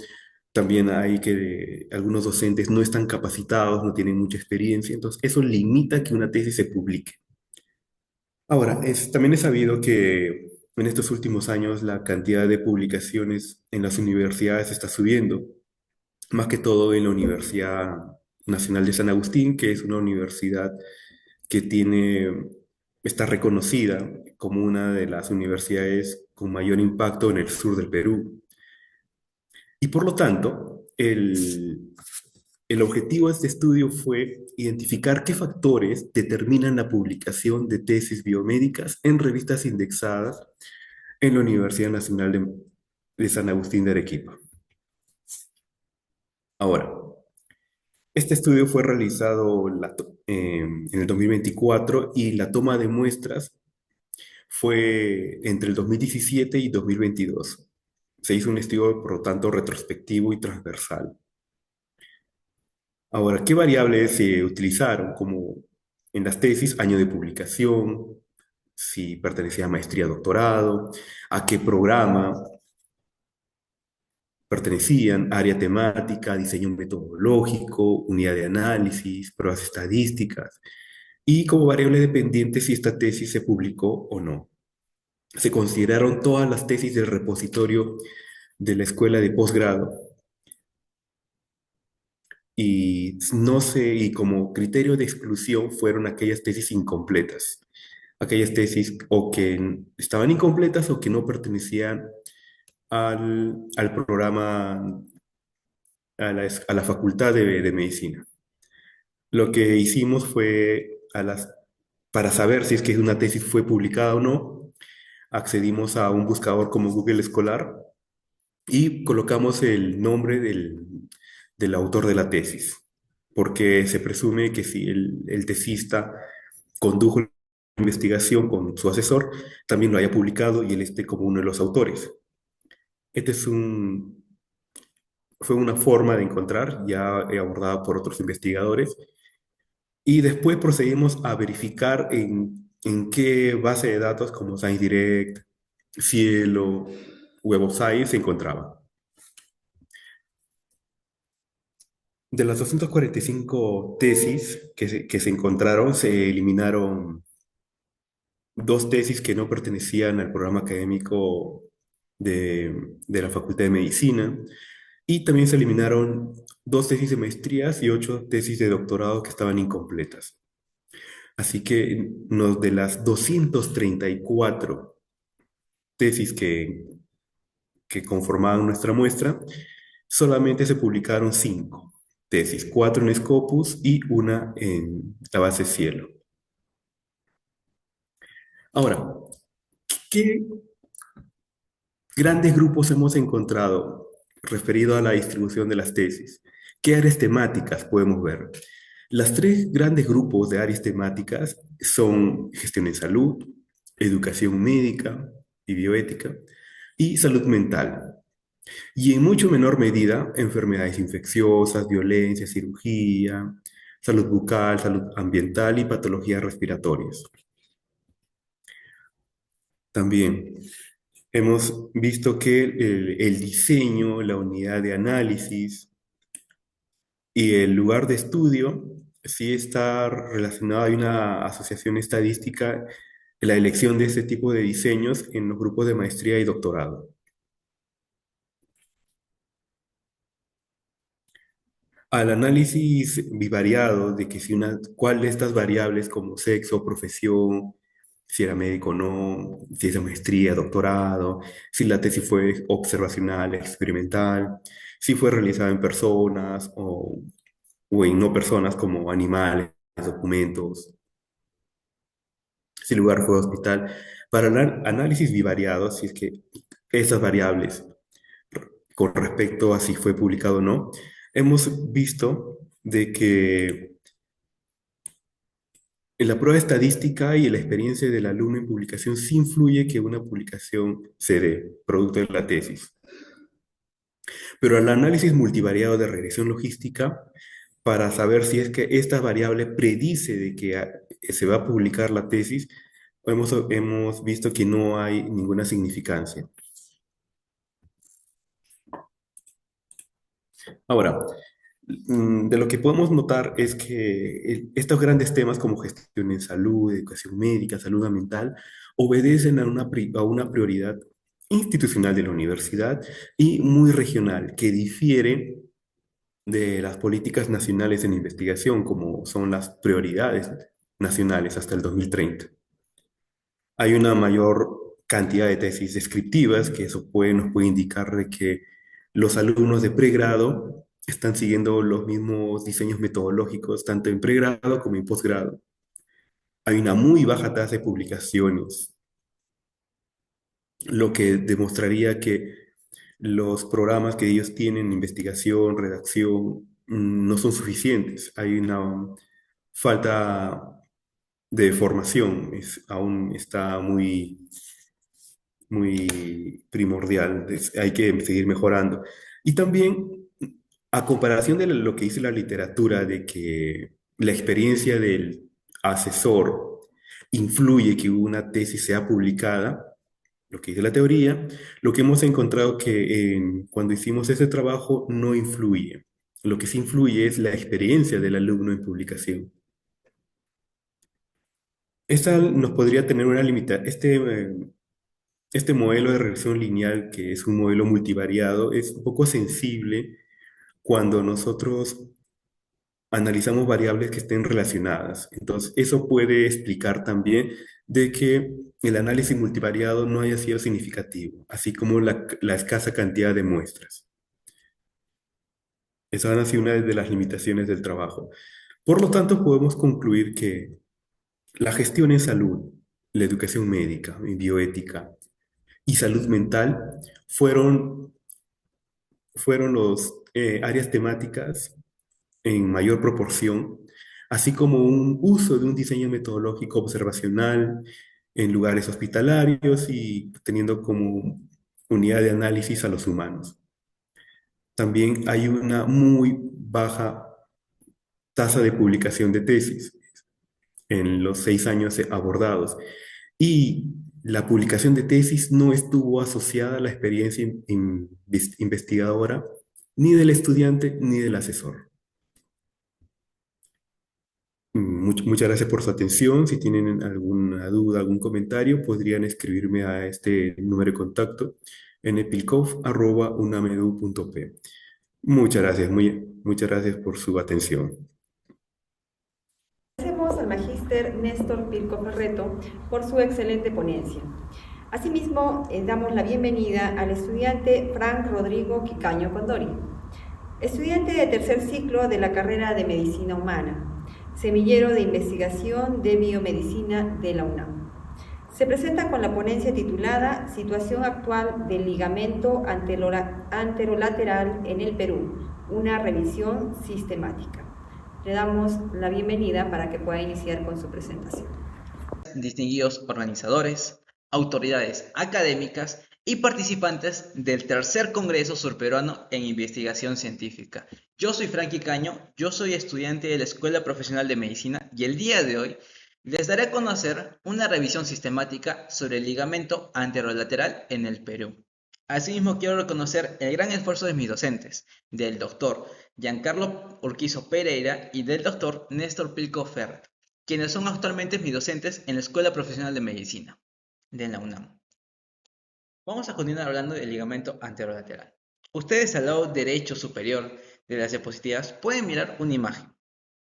S4: También hay que algunos docentes no están capacitados, no tienen mucha experiencia, entonces eso limita que una tesis se publique. Ahora, también es sabido que en estos últimos años la cantidad de publicaciones en las universidades está subiendo, más que todo en la Universidad Nacional de San Agustín, que es una universidad que está reconocida como una de las universidades con mayor impacto en el sur del Perú. Y por lo tanto, el objetivo de este estudio fue identificar qué factores determinan la publicación de tesis biomédicas en revistas indexadas en la Universidad Nacional de San Agustín de Arequipa. Ahora, este estudio fue realizado en el 2024 y la toma de muestras fue entre el 2017 y 2022. Se hizo un estudio, por lo tanto, retrospectivo y transversal. Ahora, ¿qué variables se utilizaron como en las tesis? Año de publicación, si pertenecía a maestría, doctorado, a qué programa pertenecían, área temática, diseño metodológico, unidad de análisis, pruebas estadísticas, y como variable dependiente si esta tesis se publicó o no. Se consideraron todas las tesis del repositorio de la escuela de posgrado y y como criterio de exclusión fueron aquellas tesis incompletas, aquellas tesis o que estaban incompletas o que no pertenecían al programa, a la facultad de medicina. Lo que hicimos fue, para saber si es que una tesis fue publicada o no, accedimos a un buscador como Google Scholar y colocamos el nombre del autor de la tesis, porque se presume que si el tesista condujo la investigación con su asesor, también lo haya publicado y él esté como uno de los autores. Este fue una forma de encontrar, ya abordada por otros investigadores, y después procedimos a verificar en qué base de datos como ScienceDirect, Cielo, Web of Science se encontraba. De las 245 tesis que se encontraron, se eliminaron dos tesis que no pertenecían al programa académico de la Facultad de Medicina, y también se eliminaron dos tesis de maestrías y 8 tesis de doctorado que estaban incompletas. Así que de las 234 tesis que conformaban nuestra muestra, solamente se publicaron 5 tesis, 4 en Scopus y una en la base Cielo. Ahora, ¿qué grandes grupos hemos encontrado referido a la distribución de las tesis? ¿Qué áreas temáticas podemos ver? Las tres grandes grupos de áreas temáticas son gestión en salud, educación médica y bioética, y salud mental. Y en mucho menor medida, enfermedades infecciosas, violencia, cirugía, salud bucal, salud ambiental y patologías respiratorias. También hemos visto que el diseño, la unidad de análisis y el lugar de estudio sí está relacionado, hay una asociación estadística en la elección de este tipo de diseños en los grupos de maestría y doctorado. Al análisis bivariado de que cuál de estas variables como sexo, profesión, si era médico o no, si es de maestría, doctorado, si la tesis fue observacional, experimental, si fue realizada en personas o en no personas como animales, documentos, si el lugar fue hospital. Para análisis bivariado, si es que esas variables con respecto a si fue publicado o no, hemos visto de que en la prueba estadística y en la experiencia del alumno en publicación sí influye que una publicación se dé, producto de la tesis. Pero al análisis multivariado de regresión logística, para saber si es que esta variable predice de que se va a publicar la tesis, hemos visto que no hay ninguna significancia. Ahora, de lo que podemos notar es que estos grandes temas como gestión en salud, educación médica, salud mental, obedecen a una prioridad institucional de la universidad y muy regional, que difiere de las políticas nacionales en investigación, como son las prioridades nacionales hasta el 2030. Hay una mayor cantidad de tesis descriptivas, que eso nos puede indicar de que los alumnos de pregrado están siguiendo los mismos diseños metodológicos, tanto en pregrado como en posgrado. Hay una muy baja tasa de publicaciones, lo que demostraría que los programas que ellos tienen, investigación, redacción, no son suficientes. Hay una falta de formación, aún está muy primordial, hay que seguir mejorando. Y también, a comparación de lo que dice la literatura, de que la experiencia del asesor influye que una tesis sea publicada, lo que dice la teoría, lo que hemos encontrado que cuando hicimos ese trabajo no influye. Lo que sí influye es la experiencia del alumno en publicación. Esta nos podría tener una limitación. Este modelo de regresión lineal, que es un modelo multivariado, es un poco sensible cuando nosotros analizamos variables que estén relacionadas. Entonces, eso puede explicar también de que el análisis multivariado no haya sido significativo, así como la escasa cantidad de muestras. Esa ha sido una de las limitaciones del trabajo. Por lo tanto, podemos concluir que la gestión en salud, la educación médica y bioética y salud mental fueron los áreas temáticas en mayor proporción, así como un uso de un diseño metodológico observacional en lugares hospitalarios y teniendo como unidad de análisis a los humanos. También hay una muy baja tasa de publicación de tesis en los 6 años abordados. Y la publicación de tesis no estuvo asociada a la experiencia investigadora ni del estudiante ni del asesor. Muchas gracias por su atención. Si tienen alguna duda, algún comentario, podrían escribirme a este número de contacto en epilcof@unamedu.p. Muchas gracias por su atención.
S1: Agradecemos al magíster Néstor Pilco Ferretto por su excelente ponencia. Asimismo, damos la bienvenida al estudiante Frank Rodrigo Quicaño Condori, estudiante de tercer ciclo de la carrera de Medicina Humana, semillero de investigación de biomedicina de la UNAM. Se presenta con la ponencia titulada Situación actual del ligamento anterolateral en el Perú, una revisión sistemática. Le damos la bienvenida para que pueda iniciar con su presentación.
S5: Distinguidos organizadores, autoridades académicas y participantes del tercer Congreso Surperuano en Investigación Científica. Yo soy Frankie Caño, yo soy estudiante de la Escuela Profesional de Medicina y el día de hoy les daré a conocer una revisión sistemática sobre el ligamento anterolateral en el Perú. Asimismo, quiero reconocer el gran esfuerzo de mis docentes, del doctor Giancarlo Urquizo Pereira y del doctor Néstor Pilco Ferrer, quienes son actualmente mis docentes en la Escuela Profesional de Medicina de la UNAM. Vamos a continuar hablando del ligamento anterolateral. Ustedes al lado derecho superior de las diapositivas pueden mirar una imagen.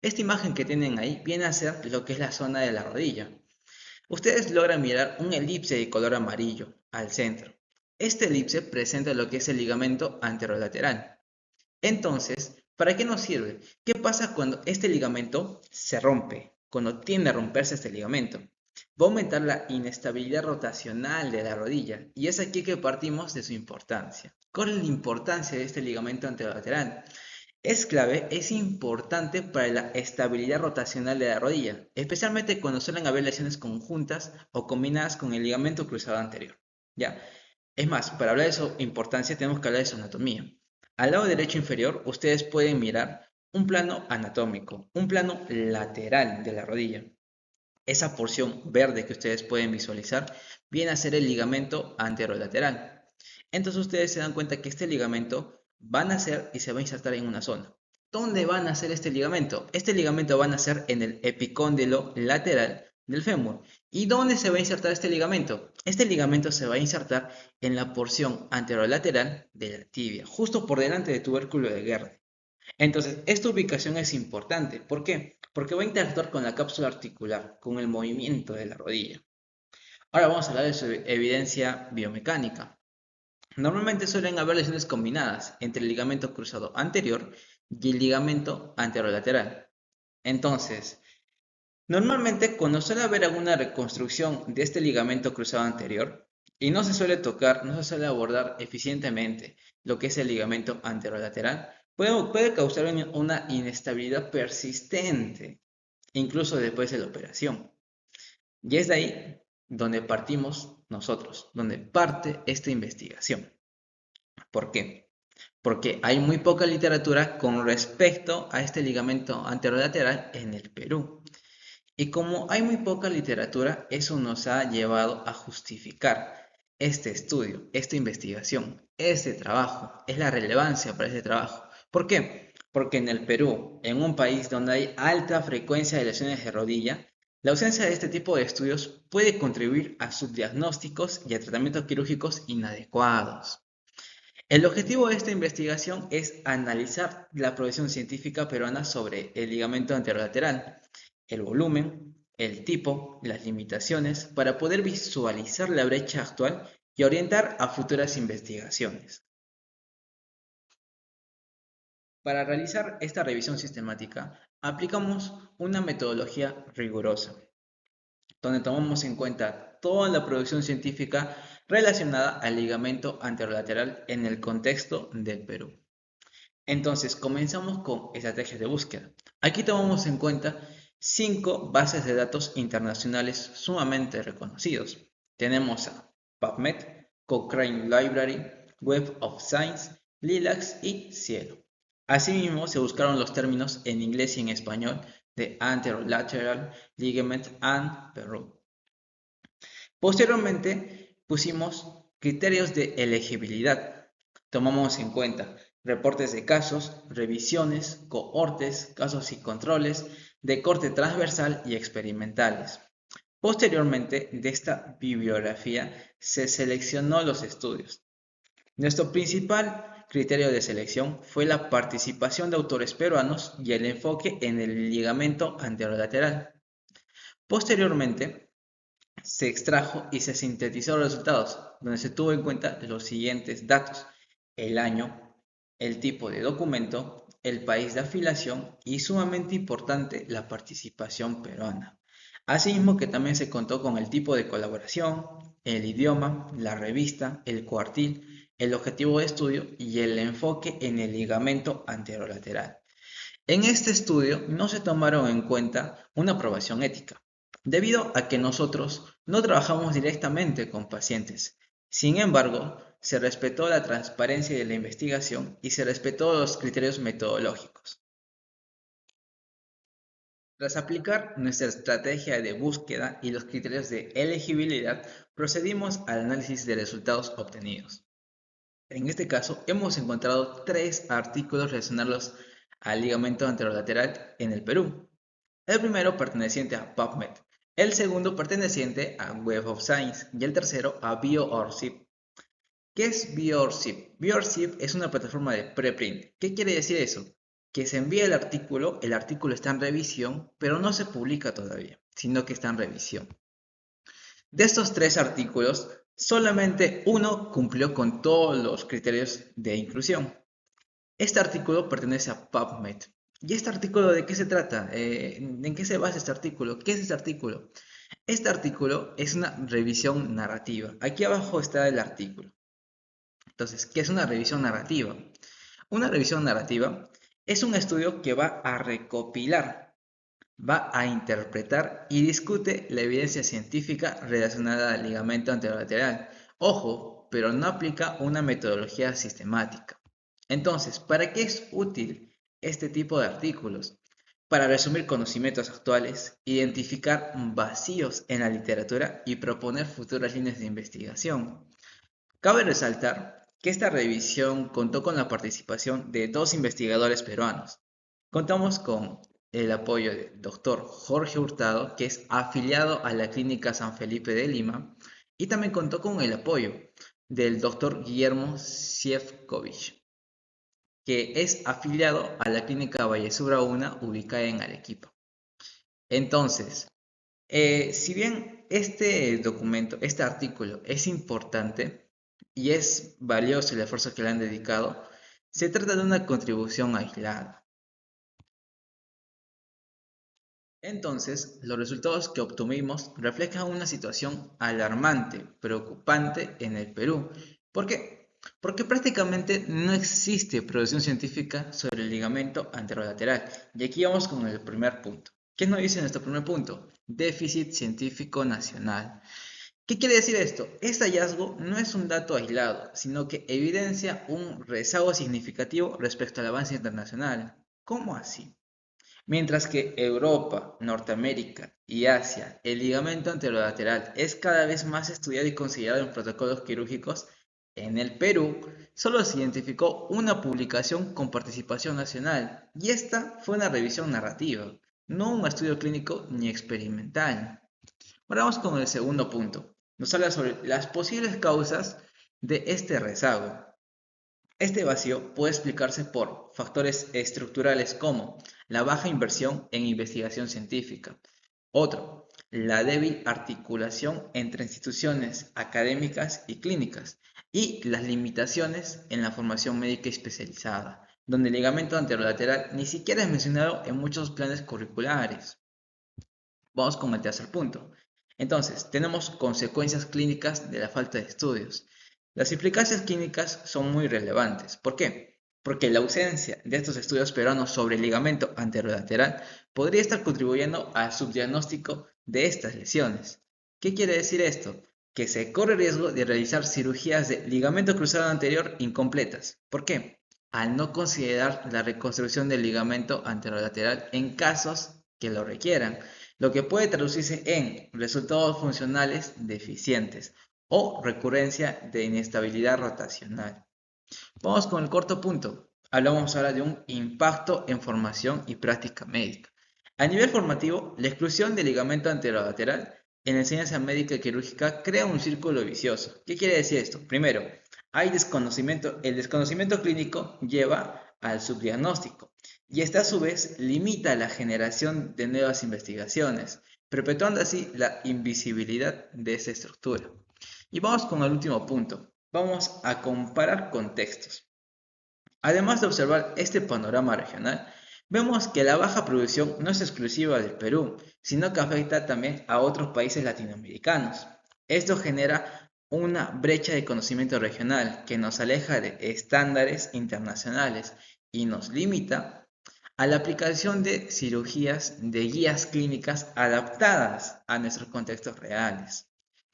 S5: Esta imagen que tienen ahí viene a ser lo que es la zona de la rodilla. Ustedes logran mirar un elipse de color amarillo al centro. Este elipse presenta lo que es el ligamento anterolateral. Entonces, ¿para qué nos sirve? ¿Qué pasa cuando este ligamento se rompe? Cuando tiende a romperse este ligamento, va a aumentar la inestabilidad rotacional de la rodilla y es aquí que partimos de su importancia. ¿Cuál es la importancia de este ligamento anterolateral? Es clave, es importante para la estabilidad rotacional de la rodilla, especialmente cuando suelen haber lesiones conjuntas o combinadas con el ligamento cruzado anterior. ¿Ya? Es más, para hablar de su importancia tenemos que hablar de su anatomía. Al lado derecho inferior ustedes pueden mirar un plano anatómico, un plano lateral de la rodilla. Esa porción verde que ustedes pueden visualizar viene a ser el ligamento anterolateral. Entonces ustedes se dan cuenta que este ligamento va a nacer y se va a insertar en una zona. ¿Dónde va a nacer este ligamento? Este ligamento va a nacer en el epicóndilo lateral del fémur. ¿Y dónde se va a insertar este ligamento? Este ligamento se va a insertar en la porción anterolateral de la tibia, justo por delante del tubérculo de Gerda. Entonces, esta ubicación es importante. ¿Por qué? Porque va a interactuar con la cápsula articular, con el movimiento de la rodilla. Ahora vamos a hablar de su evidencia biomecánica. Normalmente suelen haber lesiones combinadas entre el ligamento cruzado anterior y el ligamento anterolateral. Entonces, normalmente cuando suele haber alguna reconstrucción de este ligamento cruzado anterior y no se suele tocar, no se suele abordar eficientemente lo que es el ligamento anterolateral, puede causar una inestabilidad persistente, incluso después de la operación. Y es de ahí donde partimos nosotros, donde parte esta investigación. ¿Por qué? Porque hay muy poca literatura con respecto a este ligamento anterolateral en el Perú. Y como hay muy poca literatura, eso nos ha llevado a justificar este estudio, esta investigación, este trabajo, es la relevancia para este trabajo. ¿Por qué? Porque en el Perú, en un país donde hay alta frecuencia de lesiones de rodilla, la ausencia de este tipo de estudios puede contribuir a subdiagnósticos y a tratamientos quirúrgicos inadecuados. El objetivo de esta investigación es analizar la producción científica peruana sobre el ligamento anterolateral, el volumen, el tipo, las limitaciones, para poder visualizar la brecha actual y orientar a futuras investigaciones. Para realizar esta revisión sistemática, aplicamos una metodología rigurosa, donde tomamos en cuenta toda la producción científica relacionada al ligamento anterolateral en el contexto del Perú. Entonces, comenzamos con estrategias de búsqueda. Aquí tomamos en cuenta 5 bases de datos internacionales sumamente reconocidos. Tenemos a PubMed, Cochrane Library, Web of Science, LILACS y Cielo. Asimismo, se buscaron los términos en inglés y en español de anterolateral ligament and Peru. Posteriormente, pusimos criterios de elegibilidad. Tomamos en cuenta reportes de casos, revisiones, cohortes, casos y controles de corte transversal y experimentales. Posteriormente, de esta bibliografía se seleccionó los estudios. Nuestro principal criterio de selección fue la participación de autores peruanos y el enfoque en el ligamento anterolateral. Posteriormente, se extrajo y se sintetizó los resultados, donde se tuvo en cuenta los siguientes datos: el año, el tipo de documento, el país de afiliación y, sumamente importante, la participación peruana. Asimismo que también se contó con el tipo de colaboración, el idioma, la revista, el cuartil, el objetivo de estudio y el enfoque en el ligamento anterolateral. En este estudio no se tomaron en cuenta una aprobación ética, debido a que nosotros no trabajamos directamente con pacientes. Sin embargo, se respetó la transparencia de la investigación y se respetó los criterios metodológicos. Tras aplicar nuestra estrategia de búsqueda y los criterios de elegibilidad, procedimos al análisis de resultados obtenidos. En este caso, hemos encontrado 3 artículos relacionados al ligamento anterolateral en el Perú. El primero perteneciente a PubMed, el segundo perteneciente a Web of Science y el tercero a bioRxiv. ¿Qué es bioRxiv? bioRxiv es una plataforma de preprint. ¿Qué quiere decir eso? Que se envía el artículo está en revisión, pero no se publica todavía, sino que está en revisión. De estos 3 artículos, solamente uno cumplió con todos los criterios de inclusión. Este artículo pertenece a PubMed. ¿Y este artículo de qué se trata? ¿En qué se basa este artículo? ¿Qué es este artículo? Este artículo es una revisión narrativa. Aquí abajo está el artículo. Entonces, ¿qué es una revisión narrativa? Una revisión narrativa es un estudio que va a recopilar, va a interpretar y discute la evidencia científica relacionada al ligamento anterolateral. Ojo, pero no aplica una metodología sistemática. Entonces, ¿para qué es útil este tipo de artículos? Para resumir conocimientos actuales, identificar vacíos en la literatura y proponer futuras líneas de investigación. Cabe resaltar que esta revisión contó con la participación de 2 investigadores peruanos. Contamos con el apoyo del doctor Jorge Hurtado, que es afiliado a la Clínica San Felipe de Lima, y también contó con el apoyo del doctor Guillermo Siefkovic, que es afiliado a la Clínica Vallesura 1, ubicada en Arequipa. Entonces, si bien este documento, este artículo es importante y es valioso el esfuerzo que le han dedicado, se trata de una contribución aislada. Entonces, los resultados que obtuvimos reflejan una situación alarmante, preocupante en el Perú. ¿Por qué? Porque prácticamente no existe producción científica sobre el ligamento anterolateral. Y aquí vamos con el primer punto. ¿Qué nos dice nuestro primer punto? Déficit científico nacional. ¿Qué quiere decir esto? Este hallazgo no es un dato aislado, sino que evidencia un rezago significativo respecto al avance internacional. ¿Cómo así? Mientras que Europa, Norteamérica y Asia, el ligamento anterolateral es cada vez más estudiado y considerado en protocolos quirúrgicos, en el Perú solo se identificó una publicación con participación nacional, y esta fue una revisión narrativa, no un estudio clínico ni experimental. Ahora vamos con el segundo punto. Nos habla sobre las posibles causas de este rezago. Este vacío puede explicarse por factores estructurales como la baja inversión en investigación científica. Otro, la débil articulación entre instituciones académicas y clínicas y las limitaciones en la formación médica especializada, donde el ligamento anterolateral ni siquiera es mencionado en muchos planes curriculares. Vamos con el tercer punto. Entonces, tenemos consecuencias clínicas de la falta de estudios. Las implicancias clínicas son muy relevantes. ¿Por qué? Porque la ausencia de estos estudios peruanos sobre el ligamento anterolateral podría estar contribuyendo al subdiagnóstico de estas lesiones. ¿Qué quiere decir esto? Que se corre riesgo de realizar cirugías de ligamento cruzado anterior incompletas. ¿Por qué? Al no considerar la reconstrucción del ligamento anterolateral en casos que lo requieran, lo que puede traducirse en resultados funcionales deficientes o recurrencia de inestabilidad rotacional. Vamos con el cuarto punto. Hablamos ahora de un impacto en formación y práctica médica. A nivel formativo, la exclusión del ligamento anterolateral en la enseñanza médica y quirúrgica crea un círculo vicioso. ¿Qué quiere decir esto? Primero, hay desconocimiento. El desconocimiento clínico lleva al subdiagnóstico y esta a su vez limita la generación de nuevas investigaciones, perpetuando así la invisibilidad de esa estructura. Y vamos con el último punto. Vamos a comparar contextos. Además de observar este panorama regional, vemos que la baja producción no es exclusiva del Perú, sino que afecta también a otros países latinoamericanos. Esto genera una brecha de conocimiento regional que nos aleja de estándares internacionales y nos limita a la aplicación de cirugías de guías clínicas adaptadas a nuestros contextos reales.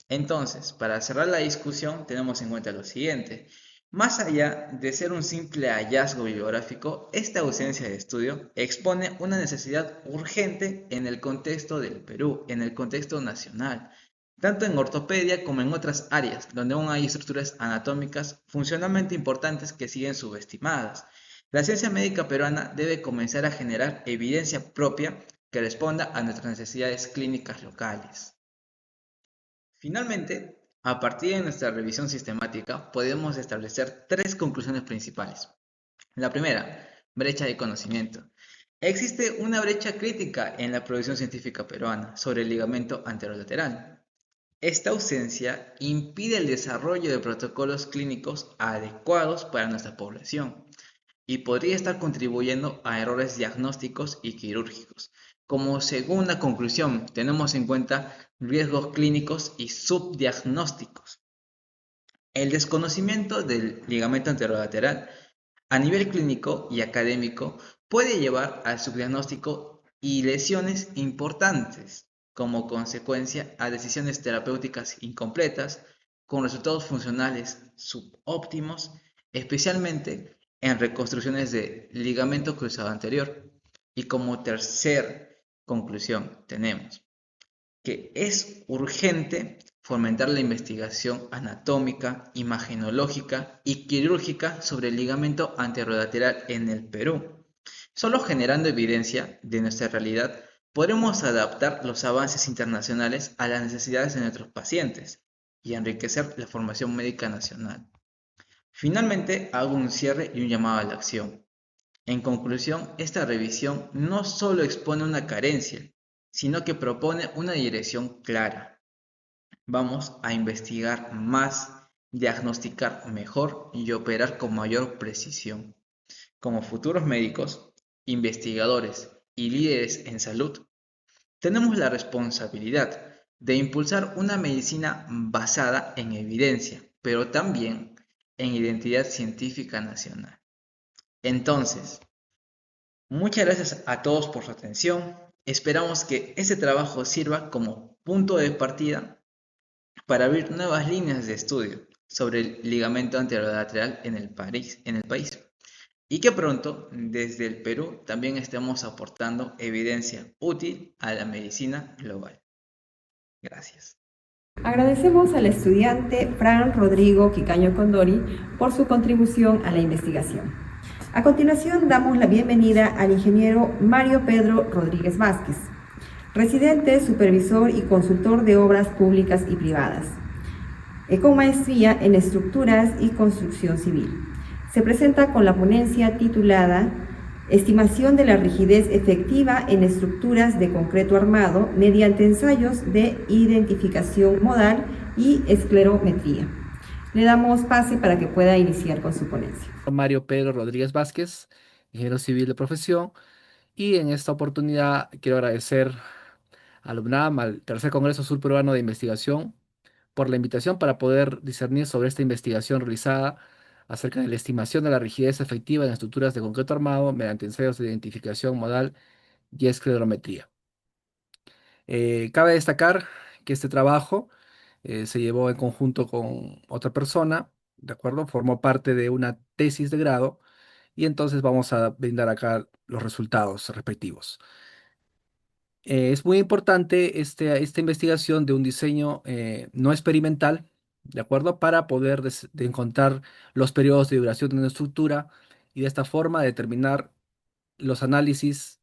S5: Entonces, para cerrar la discusión, tenemos en cuenta lo siguiente. Más allá de ser un simple hallazgo bibliográfico, esta ausencia de estudio expone una necesidad urgente en el contexto del Perú, en el contexto nacional, tanto en ortopedia como en otras áreas, donde aún hay estructuras anatómicas funcionalmente importantes que siguen subestimadas. La ciencia médica peruana debe comenzar a generar evidencia propia que responda a nuestras necesidades clínicas locales. Finalmente, a partir de nuestra revisión sistemática, podemos establecer tres conclusiones principales. La primera, brecha de conocimiento. Existe una brecha crítica en la producción científica peruana sobre el ligamento anterolateral. Esta ausencia impide el desarrollo de protocolos clínicos adecuados para nuestra población y podría estar contribuyendo a errores diagnósticos y quirúrgicos. Como segunda conclusión, tenemos en cuenta riesgos clínicos y subdiagnósticos. El desconocimiento del ligamento anterolateral a nivel clínico y académico puede llevar al subdiagnóstico y lesiones importantes, como consecuencia a decisiones terapéuticas incompletas, con resultados funcionales subóptimos, especialmente en reconstrucciones de ligamento cruzado anterior. Y como tercer conclusión tenemos que es urgente fomentar la investigación anatómica, imagenológica y quirúrgica sobre el ligamento anterolateral en el Perú. Solo generando evidencia de nuestra realidad podremos adaptar los avances internacionales a las necesidades de nuestros pacientes y enriquecer la formación médica nacional. Finalmente, hago un cierre y un llamado a la acción. En conclusión, esta revisión no solo expone una carencia, sino que propone una dirección clara. Vamos a investigar más, diagnosticar mejor y operar con mayor precisión. Como futuros médicos, investigadores y líderes en salud, tenemos la responsabilidad de impulsar una medicina basada en evidencia, pero también en identidad científica nacional. Entonces, muchas gracias a todos por su atención. Esperamos que este trabajo sirva como punto de partida para abrir nuevas líneas de estudio sobre el ligamento anterolateral en el país y que pronto desde el Perú también estemos aportando evidencia útil a la medicina global. Gracias.
S1: Agradecemos al estudiante Fran Rodrigo Quicaño Condori por su contribución a la investigación. A continuación, damos la bienvenida al ingeniero Mario Pedro Rodríguez Vázquez, residente, supervisor y consultor de obras públicas y privadas, con maestría en estructuras y construcción civil. Se presenta con la ponencia titulada Estimación de la rigidez efectiva en estructuras de concreto armado mediante ensayos de identificación modal y esclerometría. Le damos pase para que pueda iniciar con su ponencia.
S6: Mario Pedro Rodríguez Vázquez, ingeniero civil de profesión, y en esta oportunidad quiero agradecer al UNAM, al Tercer Congreso Surperuano de Investigación, por la invitación para poder discernir sobre esta investigación realizada acerca de la estimación de la rigidez efectiva en estructuras de concreto armado mediante ensayos de identificación modal y esclerometría. Cabe destacar que este trabajo se llevó en conjunto con otra persona, ¿de acuerdo? Formó parte de una tesis de grado y entonces vamos a brindar acá los resultados respectivos. Es muy importante esta investigación de un diseño no experimental, ¿de acuerdo? Para poder de encontrar los periodos de duración de una estructura y de esta forma determinar los análisis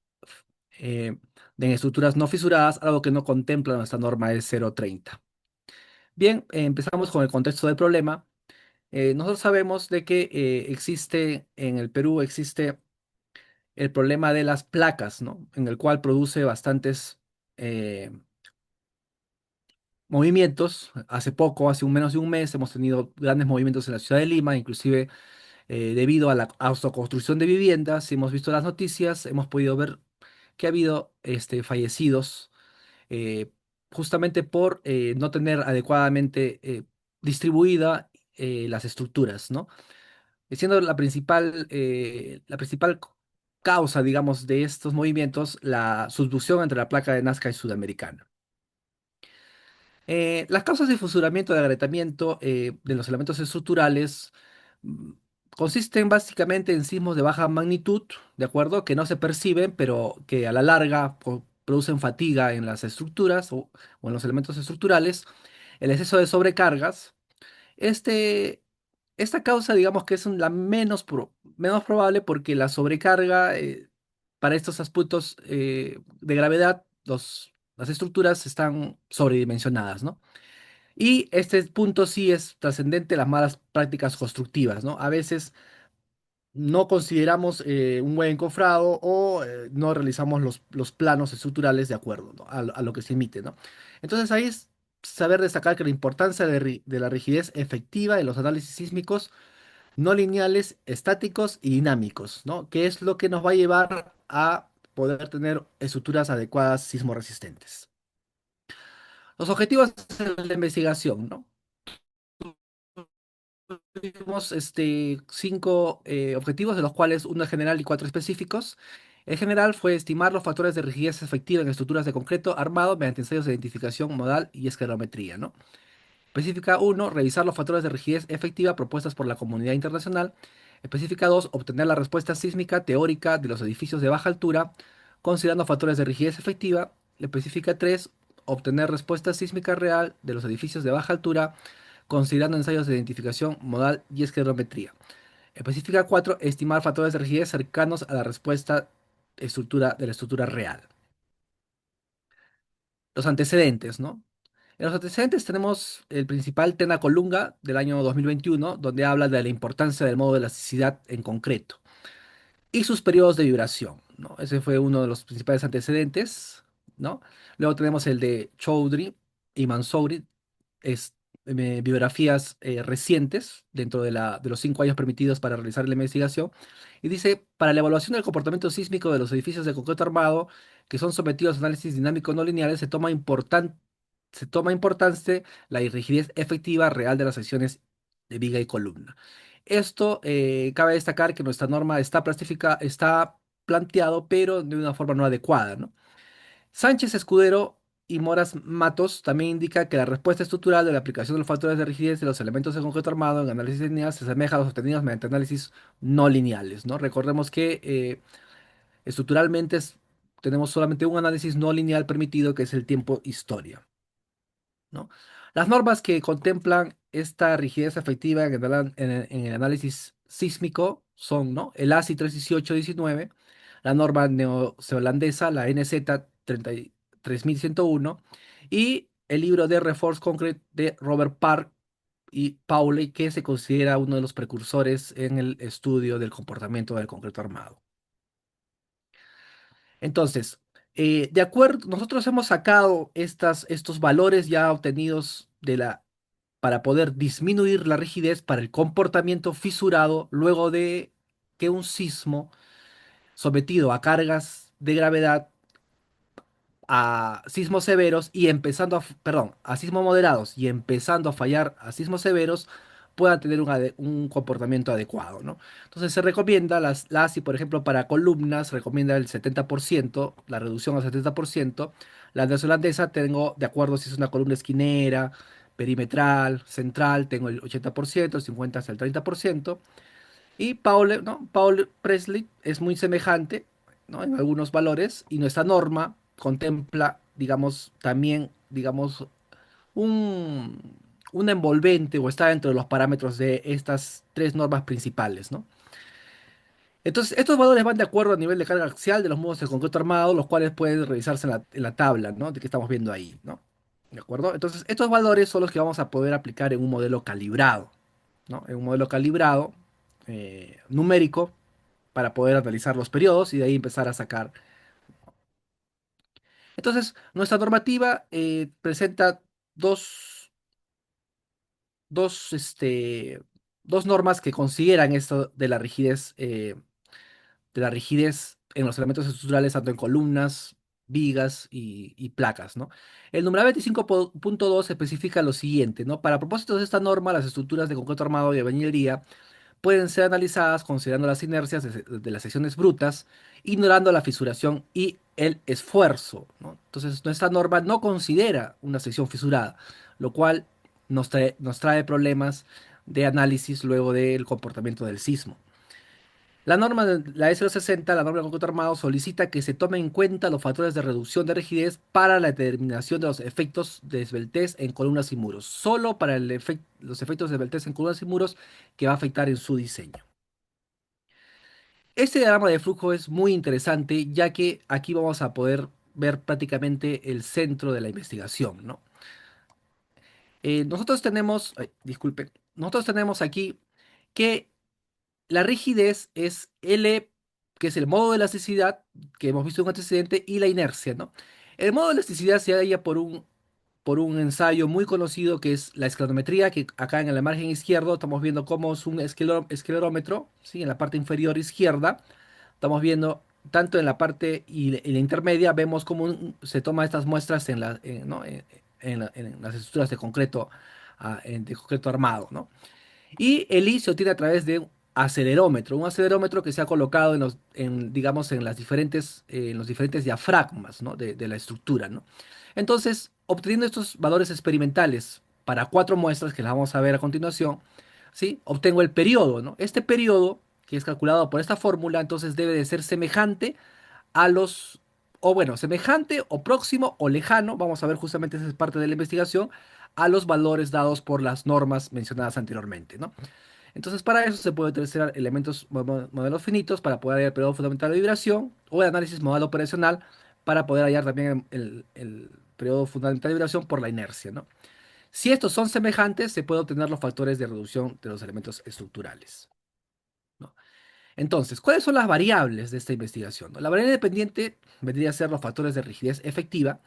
S6: de estructuras no fisuradas, algo que no contempla nuestra norma es 0,30. Bien, empezamos con el contexto del problema. Nosotros sabemos de que existe en el Perú, existe el problema de las placas, ¿no? En el cual produce bastantes movimientos. Hace poco, hace menos de un mes, hemos tenido grandes movimientos en la ciudad de Lima, inclusive debido a la autoconstrucción de viviendas. Si hemos visto las noticias, hemos podido ver que ha habido fallecidos eh, justamente por no tener adecuadamente distribuida las estructuras, ¿no? Siendo la principal causa, digamos, de estos movimientos la subducción entre la placa de Nazca y Sudamericana. Las causas de fusuramiento y agrietamiento de los elementos estructurales mm, consisten básicamente en sismos de baja magnitud, ¿de acuerdo? Que no se perciben, pero que a la larga producen fatiga en las estructuras o en los elementos estructurales, el exceso de sobrecargas. Este, esta causa, digamos que es la menos probable porque la sobrecarga para estos aspectos de gravedad, las estructuras están sobredimensionadas, ¿no? Y este punto sí es trascendente las malas prácticas constructivas, ¿no? A veces no consideramos un buen encofrado o no realizamos los planos estructurales de acuerdo, ¿no? A lo que se emite, ¿no? Entonces ahí es saber destacar que la importancia de la rigidez efectiva de los análisis sísmicos no lineales, estáticos y dinámicos, ¿no? Que es lo que nos va a llevar a poder tener estructuras adecuadas sismoresistentes. Los objetivos de la investigación, ¿no? Tuvimos cinco objetivos, de los cuales uno es general y cuatro específicos. El general fue estimar los factores de rigidez efectiva en estructuras de concreto armado mediante ensayos de identificación modal y esclerometría, ¿no? Específica uno, revisar los factores de rigidez efectiva propuestas por la comunidad internacional. Específica 2, obtener la respuesta sísmica teórica de los edificios de baja altura, considerando factores de rigidez efectiva. Específica 3, obtener respuesta sísmica real de los edificios de baja altura, considerando ensayos de identificación modal y esclerometría. Específica 4, estimar factores de rigidez cercanos a la respuesta de la estructura real. Los antecedentes, ¿no? En los antecedentes tenemos el principal Tena Colunga del año 2021, donde habla de la importancia del modo de elasticidad en concreto y sus periodos de vibración, ¿no? Ese fue uno de los principales antecedentes, ¿no? Luego tenemos el de Choudhury y Mansouri, es, biografías recientes dentro de los 5 años permitidos para realizar la investigación. Y dice, para la evaluación del comportamiento sísmico de los edificios de concreto armado que son sometidos a análisis dinámico no lineales, se toma importancia la irrigidez efectiva real de las secciones de viga y columna. Esto cabe destacar que nuestra norma está planteado, pero de una forma no adecuada, ¿no? Sánchez Escudero y Moras Matos también indica que la respuesta estructural de la aplicación de los factores de rigidez de los elementos de concreto armado en análisis lineal se asemeja a los obtenidos mediante análisis no lineales, ¿no? Recordemos que estructuralmente tenemos solamente un análisis no lineal permitido, que es el tiempo historia, ¿no? Las normas que contemplan esta rigidez efectiva en el análisis sísmico son, ¿no? El ASI 31819, la norma neozelandesa, la NZ 33101, y el libro de Reinforced Concrete de Robert Park y Pauli, que se considera uno de los precursores en el estudio del comportamiento del concreto armado. Entonces, de acuerdo, nosotros hemos sacado estos valores ya obtenidos para poder disminuir la rigidez para el comportamiento fisurado luego de que un sismo sometido a cargas de gravedad, a sismos severos y perdón, a sismos moderados y empezando a fallar a sismos severos, puedan tener un comportamiento adecuado, ¿no? Entonces se recomienda, la ASI, por ejemplo, para columnas, recomienda el 70%, la reducción al 70%. La neozelandesa tengo, de acuerdo si es una columna esquinera, perimetral, central, tengo el 80%, el 50% hasta el 30%. Y Paul, ¿no? Paul Presley es muy semejante, ¿no? En algunos valores, y nuestra norma contempla, digamos, también, digamos, un, un envolvente o está dentro de los parámetros de estas tres normas principales, ¿no? Entonces, estos valores van de acuerdo al nivel de carga axial de los muros de concreto armado, los cuales pueden revisarse en la tabla, ¿no? De que estamos viendo ahí, ¿no? ¿De acuerdo? Entonces, estos valores son los que vamos a poder aplicar en un modelo calibrado, ¿no? En un modelo calibrado numérico para poder analizar los periodos y de ahí empezar a sacar. Entonces, nuestra normativa presenta dos, este, dos normas que consideran esto de la rigidez en los elementos estructurales, tanto en columnas, vigas y placas, ¿no? El numeral 25.2 especifica lo siguiente, ¿no? Para propósitos de esta norma, las estructuras de concreto armado y albañilería pueden ser analizadas considerando las inercias de las secciones brutas, ignorando la fisuración y el esfuerzo, ¿no? Entonces, nuestra norma no considera una sección fisurada, lo cual nos trae problemas de análisis luego del comportamiento del sismo. La norma de la S060, la norma de concreto armado, solicita que se tomen en cuenta los factores de reducción de rigidez para la determinación de los efectos de esbeltez en columnas y muros. Solo para los efectos de esbeltez en columnas y muros que va a afectar en su diseño. Este diagrama de flujo es muy interesante, ya que aquí vamos a poder ver prácticamente el centro de la investigación, ¿no? Nosotros tenemos, ay, disculpe, nosotros tenemos aquí que la rigidez es L, que es el modo de elasticidad que hemos visto en un antecedente, y la inercia, ¿no? El modo de elasticidad se halla por un ensayo muy conocido que es la esclerometría, que acá en el margen izquierdo estamos viendo cómo es un esclerómetro, ¿sí? En la parte inferior izquierda estamos viendo, tanto en la parte y la intermedia, vemos cómo se toma estas muestras ¿no? en las estructuras de concreto, de concreto armado, ¿no? Y el I se obtiene a través de un acelerómetro que se ha colocado digamos, en los diferentes diafragmas, ¿no? de la estructura, ¿no? Entonces, obteniendo estos valores experimentales para 4 muestras, que las vamos a ver a continuación, ¿sí? Obtengo el periodo, ¿no? Este periodo, que es calculado por esta fórmula, entonces debe de ser semejante a los, o bueno, semejante o próximo o lejano, vamos a ver, justamente esa es parte de la investigación, a los valores dados por las normas mencionadas anteriormente, ¿no? Entonces, para eso se puede utilizar elementos, modelos finitos para poder hallar el periodo fundamental de vibración, o el análisis modal operacional para poder hallar también el periodo fundamental de vibración por la inercia, ¿no? Si estos son semejantes, se puede obtener los factores de reducción de los elementos estructurales, ¿no? Entonces, ¿cuáles son las variables de esta investigación, no? La variable dependiente vendría a ser los factores de rigidez efectiva,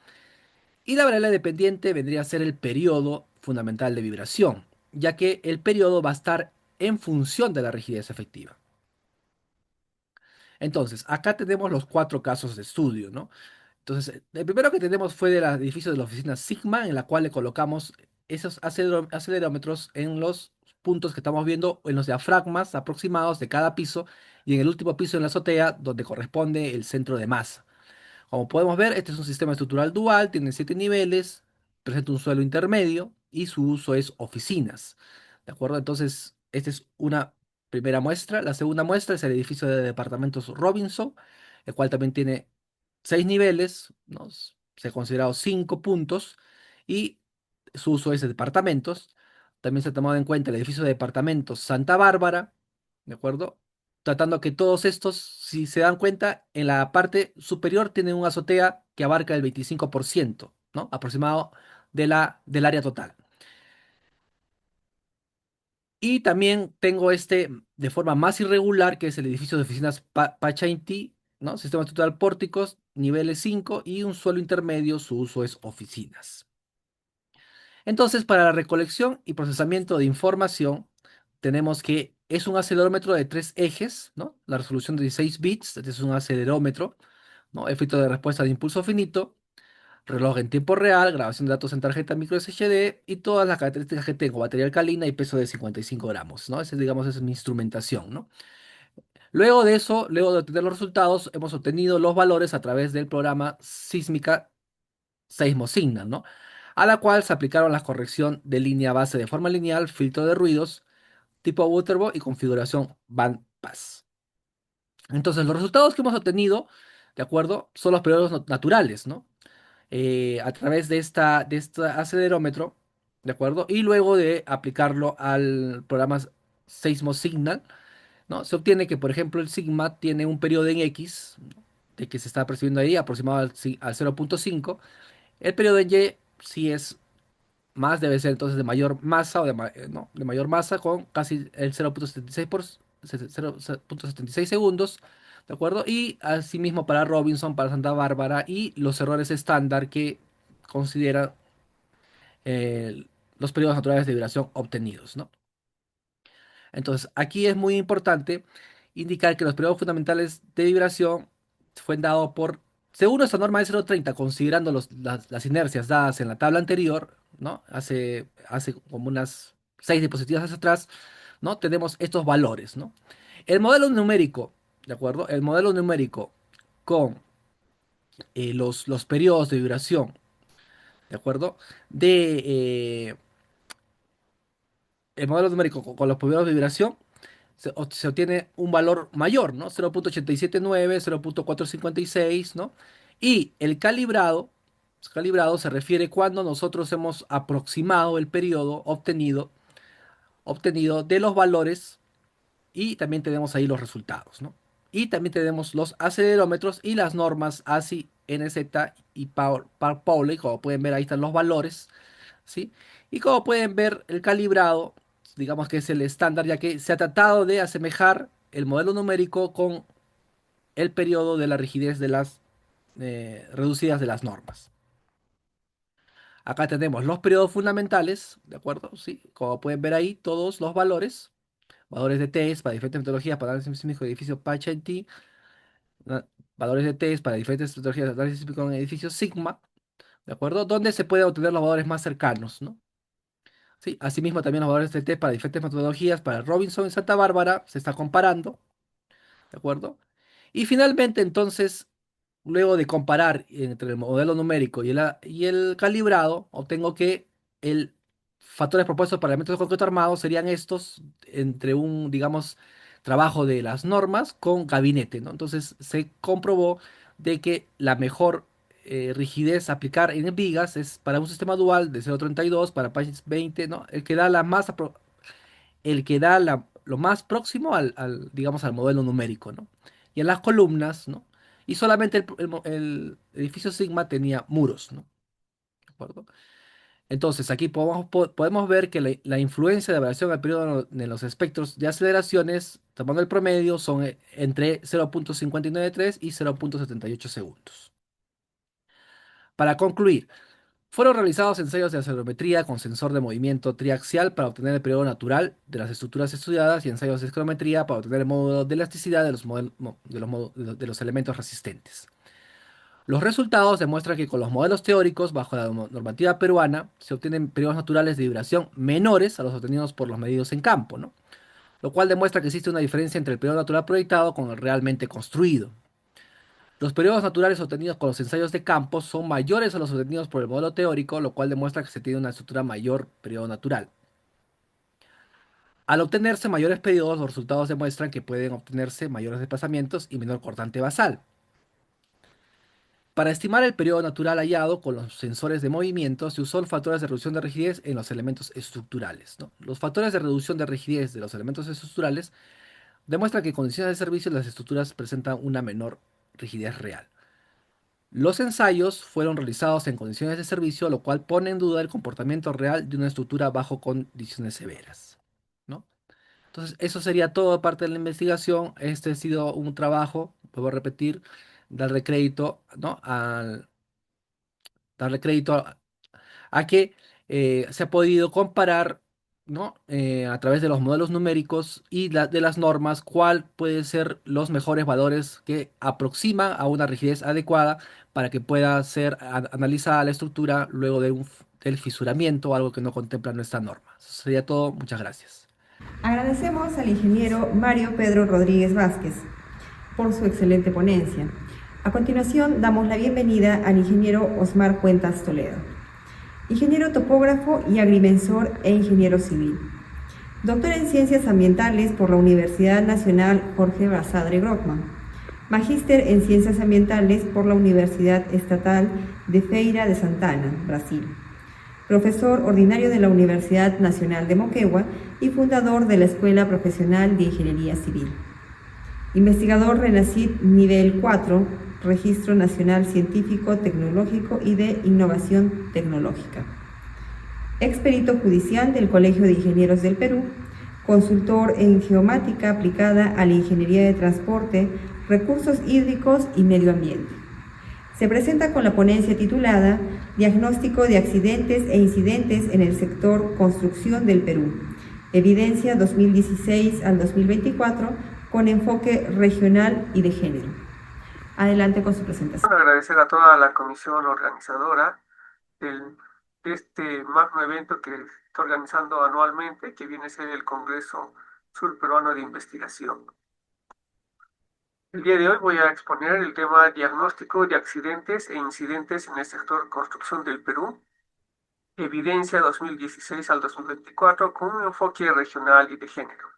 S6: y la variable dependiente vendría a ser el periodo fundamental de vibración, ya que el periodo va a estar en función de la rigidez efectiva. Entonces, acá tenemos los 4 casos de estudio, ¿no? Entonces, el primero que tenemos fue del edificio de la oficina Sigma, en la cual le colocamos esos acelerómetros en los puntos que estamos viendo, en los diafragmas aproximados de cada piso, y en el último piso en la azotea, donde corresponde el centro de masa. Como podemos ver, este es un sistema estructural dual, tiene 7 niveles, presenta un suelo intermedio y su uso es oficinas. ¿De acuerdo? Entonces, esta es una primera muestra. La segunda muestra es el edificio de departamentos Robinson, el cual también tiene 6 niveles, ¿no? Se ha considerado 5 puntos y su uso es de departamentos. También se ha tomado en cuenta el edificio de departamentos Santa Bárbara, ¿de acuerdo? Tratando que todos estos, si se dan cuenta, en la parte superior tienen una azotea que abarca el 25%, ¿no? Aproximado del área total. Y también tengo este de forma más irregular, que es el edificio de oficinas Pachainti, ¿no? Sistema estructural pórticos, niveles 5 y un suelo intermedio, su uso es oficinas. Entonces, para la recolección y procesamiento de información, tenemos que es un acelerómetro de 3 ejes, ¿no? La resolución de 16 bits, este es un acelerómetro, ¿no? Efecto de respuesta de impulso finito, reloj en tiempo real, grabación de datos en tarjeta micro SHD y todas las características que tengo, batería alcalina y peso de 55 gramos, ¿no? Ese, digamos, es mi instrumentación, ¿no? Luego de eso, luego de obtener los resultados, hemos obtenido los valores a través del programa Sísmica Seismosignal, ¿no? A la cual se aplicaron la corrección de línea base de forma lineal, filtro de ruidos, tipo Wusterbo y configuración bandpass. Entonces, los resultados que hemos obtenido, ¿de acuerdo? Son los periodos naturales, ¿no? A través de este acelerómetro, ¿de acuerdo? Y luego de aplicarlo al programa Seismosignal, ¿no? Se obtiene que, por ejemplo, el sigma tiene un periodo en X, ¿no? De que se está percibiendo ahí, aproximado al 0,5. El periodo en Y sí es más, debe ser entonces de mayor masa, no, de mayor masa, con casi el 0,76 segundos, ¿de acuerdo? Y asimismo para Robinson, para Santa Bárbara y los errores estándar que consideran los periodos naturales de vibración obtenidos, ¿no? Entonces, aquí es muy importante indicar que los periodos fundamentales de vibración fueron dados según esta norma de 0,30, considerando las inercias dadas en la tabla anterior, ¿no? Hace como unas 6 diapositivas hacia atrás, ¿no? Tenemos estos valores, ¿no? El modelo numérico, ¿de acuerdo? El modelo numérico con los periodos de duración, ¿de acuerdo? De, el modelo numérico con los periodos de duración se obtiene un valor mayor, ¿no? 0.879, 0.456, ¿no? Y el calibrado se refiere cuando nosotros hemos aproximado el periodo obtenido de los valores y también tenemos ahí los resultados, ¿no? Y también tenemos los acelerómetros y las normas ASI, NZ y Pauli, como pueden ver ahí están los valores, ¿sí? Y como pueden ver el calibrado, digamos que es el estándar, ya que se ha tratado de asemejar el modelo numérico con el periodo de la rigidez de las reducidas de las normas. Acá tenemos los periodos fundamentales, ¿de acuerdo? Sí, como pueden ver ahí, todos los valores de test para diferentes metodologías para análisis sísmico de edificio PACH-IT, valores de test para diferentes metodologías de análisis sísmico en edificio Sigma, ¿de acuerdo? Donde se pueden obtener los valores más cercanos, ¿no? Sí, asimismo también los valores de test para diferentes metodologías para Robinson y Santa Bárbara se está comparando, ¿de acuerdo? Y finalmente, entonces, luego de comparar entre el modelo numérico y el calibrado, obtengo que el factores propuestos para elementos de concreto armado serían estos entre un, digamos, trabajo de las normas con gabinete, ¿no? Entonces se comprobó de que la mejor rigidez a aplicar en vigas es para un sistema dual de 0.32 para páginas 20, ¿no? El que da lo más próximo digamos, al modelo numérico, ¿no? Y en las columnas, ¿no? Y solamente el edificio Sigma tenía muros, ¿no? ¿De acuerdo? Entonces, aquí podemos ver que la influencia de variación al periodo de los espectros de aceleraciones, tomando el promedio, son entre 0.593 y 0.78 segundos. Para concluir, fueron realizados ensayos de acelerometría con sensor de movimiento triaxial para obtener el periodo natural de las estructuras estudiadas y ensayos de esclerometría para obtener el módulo de elasticidad de los elementos resistentes. Los resultados demuestran que con los modelos teóricos, bajo la normativa peruana, se obtienen periodos naturales de vibración menores a los obtenidos por los medidos en campo, ¿no? Lo cual demuestra que existe una diferencia entre el periodo natural proyectado con el realmente construido. Los periodos naturales obtenidos con los ensayos de campo son mayores a los obtenidos por el modelo teórico, lo cual demuestra que se tiene una estructura mayor periodo natural. Al obtenerse mayores periodos, los resultados demuestran que pueden obtenerse mayores desplazamientos y menor cortante basal. Para estimar el periodo natural hallado con los sensores de movimiento, se usó factores de reducción de rigidez en los elementos estructurales, ¿no? Los factores de reducción de rigidez de los elementos estructurales demuestran que en condiciones de servicio las estructuras presentan una menor rigidez real. Los ensayos fueron realizados en condiciones de servicio, lo cual pone en duda el comportamiento real de una estructura bajo condiciones severas, ¿no? Entonces, eso sería todo parte de la investigación. Este ha sido un trabajo, vuelvo a repetir, darle crédito, ¿no? Darle crédito a que se ha podido comparar, ¿no? A través de los modelos numéricos y de las normas, cuál puede ser los mejores valores que aproximan a una rigidez adecuada para que pueda ser analizada la estructura luego del fisuramiento, algo que no contempla nuestra norma. Eso sería todo. Muchas gracias.
S1: Agradecemos al ingeniero Mario Pedro Rodríguez Vázquez por su excelente ponencia. A continuación, damos la bienvenida al ingeniero Osmar Cuentas Toledo, ingeniero topógrafo y agrimensor e ingeniero civil. Doctor en Ciencias Ambientales por la Universidad Nacional Jorge Basadre Grossman. Magíster en Ciencias Ambientales por la Universidad Estatal de Feira de Santana, Brasil. Profesor ordinario de la Universidad Nacional de Moquegua y fundador de la Escuela Profesional de Ingeniería Civil. Investigador RENACYT Nivel 4, Registro Nacional Científico, Tecnológico y de Innovación Tecnológica. Experito judicial del Colegio de Ingenieros del Perú, consultor en geomática aplicada a la ingeniería de transporte, recursos hídricos y medio ambiente. Se presenta con la ponencia titulada Diagnóstico de accidentes e incidentes en el sector construcción del Perú, evidencia 2016 al 2024 con enfoque regional y de género. Adelante con su presentación.
S7: Agradecer a toda la comisión organizadora de este magno evento que está organizando anualmente, que viene a ser el Congreso Surperuano de Investigación. El día de hoy voy a exponer el tema diagnóstico de accidentes e incidentes en el sector construcción del Perú, evidencia 2016 al 2024 con un enfoque regional y de género.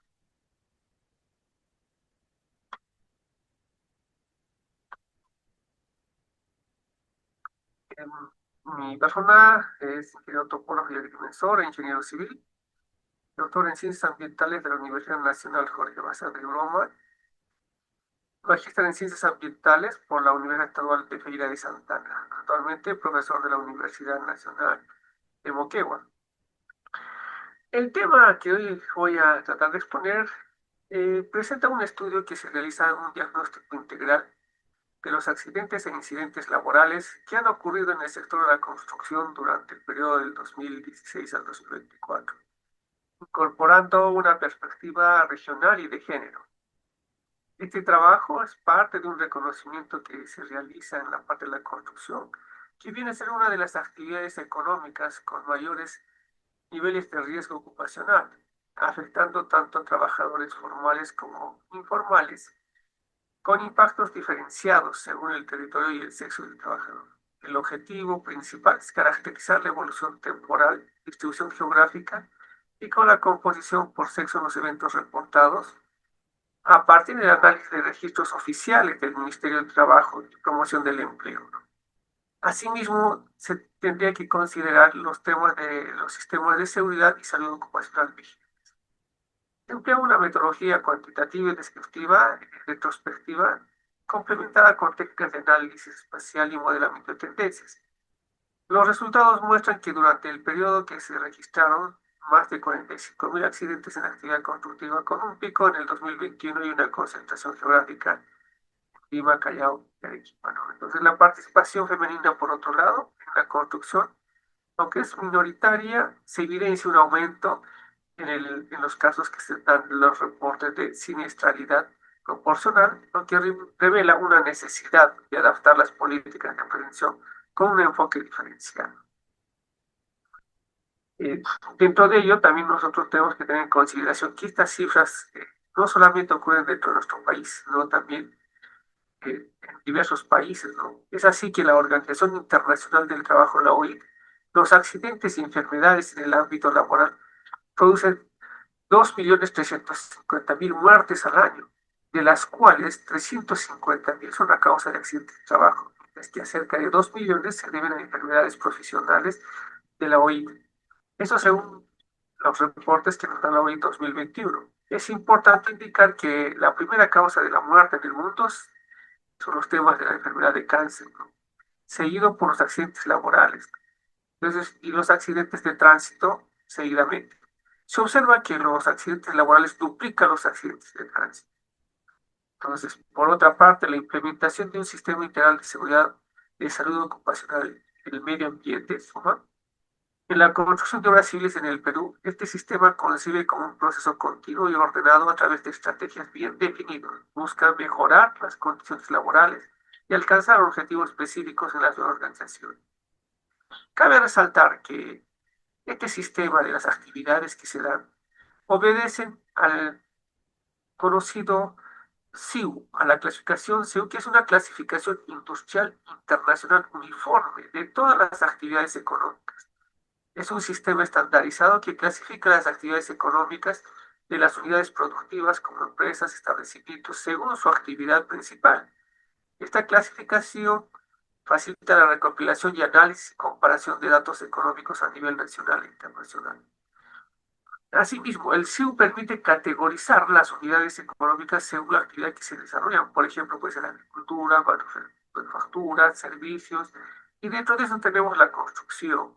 S7: Mi persona es ingeniero topógrafo y agrimensor, ingeniero civil, doctor en Ciencias Ambientales de la Universidad Nacional Jorge Basar de Broma, magíster en Ciencias Ambientales por la Universidad Estadual de Feira de Santana, actualmente profesor de la Universidad Nacional de Moquegua. El tema que hoy voy a tratar de exponer presenta un estudio que se realiza un diagnóstico integral de los accidentes e incidentes laborales que han ocurrido en el sector de la construcción durante el periodo del 2016 al 2024, incorporando una perspectiva regional y de género. Este trabajo es parte de un reconocimiento que se realiza en la parte de la construcción, que viene a ser una de las actividades económicas con mayores niveles de riesgo ocupacional, afectando tanto a trabajadores formales como informales, con impactos diferenciados según el territorio y el sexo del trabajador. El objetivo principal es caracterizar la evolución temporal, distribución geográfica y con la composición por sexo en los eventos reportados, a partir del análisis de registros oficiales del Ministerio del Trabajo y Promoción del Empleo. Asimismo, se tendría que considerar los temas de los sistemas de seguridad y salud ocupacional vigentes. Se emplea una metodología cuantitativa y descriptiva, retrospectiva, complementada con técnicas de análisis espacial y modelamiento de tendencias. Los resultados muestran que durante el periodo que se registraron más de 45.000 accidentes en la actividad constructiva, con un pico en el 2021 y una concentración geográfica en Lima, Callao y Arequipa, ¿no? Entonces, la participación femenina, por otro lado, en la construcción, aunque es minoritaria, se evidencia un aumento en los casos que se dan los reportes de siniestralidad proporcional, lo que revela una necesidad de adaptar las políticas de prevención con un enfoque diferenciado. Eh, Dentro de ello, también nosotros tenemos que tener en consideración que estas cifras no solamente ocurren dentro de nuestro país, sino también en diversos países, ¿no? Es así que la Organización Internacional del Trabajo, la OIT, los accidentes y enfermedades en el ámbito laboral producen 2.350.000 muertes al año, de las cuales 350.000 son a causa de accidentes de trabajo, es que cerca de 2 millones se deben a enfermedades profesionales de la OIT. Eso según los reportes que nos da la OIT 2021. Es importante indicar que la primera causa de la muerte en el mundo son los temas de la enfermedad de cáncer, ¿no? Seguido por los accidentes laborales. Entonces, y los accidentes de tránsito seguidamente. Se observa que los accidentes laborales duplican los accidentes de tránsito. Entonces, por otra parte, la implementación de un sistema integral de seguridad de salud ocupacional en el medio ambiente suma. En la construcción de obras civiles en el Perú, este sistema concibe como un proceso continuo y ordenado a través de estrategias bien definidas. Busca mejorar las condiciones laborales y alcanzar objetivos específicos en las organizaciones. Cabe resaltar que este sistema de las actividades que se dan obedecen al conocido CIU, a la clasificación CIU, que es una clasificación industrial internacional uniforme de todas las actividades económicas. Es un sistema estandarizado que clasifica las actividades económicas de las unidades productivas como empresas, establecimientos, según su actividad principal. Esta clasificación facilita la recopilación y análisis y comparación de datos económicos a nivel nacional e internacional. Asimismo, el CIU permite categorizar las unidades económicas según la actividad que se desarrollan. Por ejemplo, puede ser agricultura, manufactura, servicios, y dentro de eso tenemos la construcción.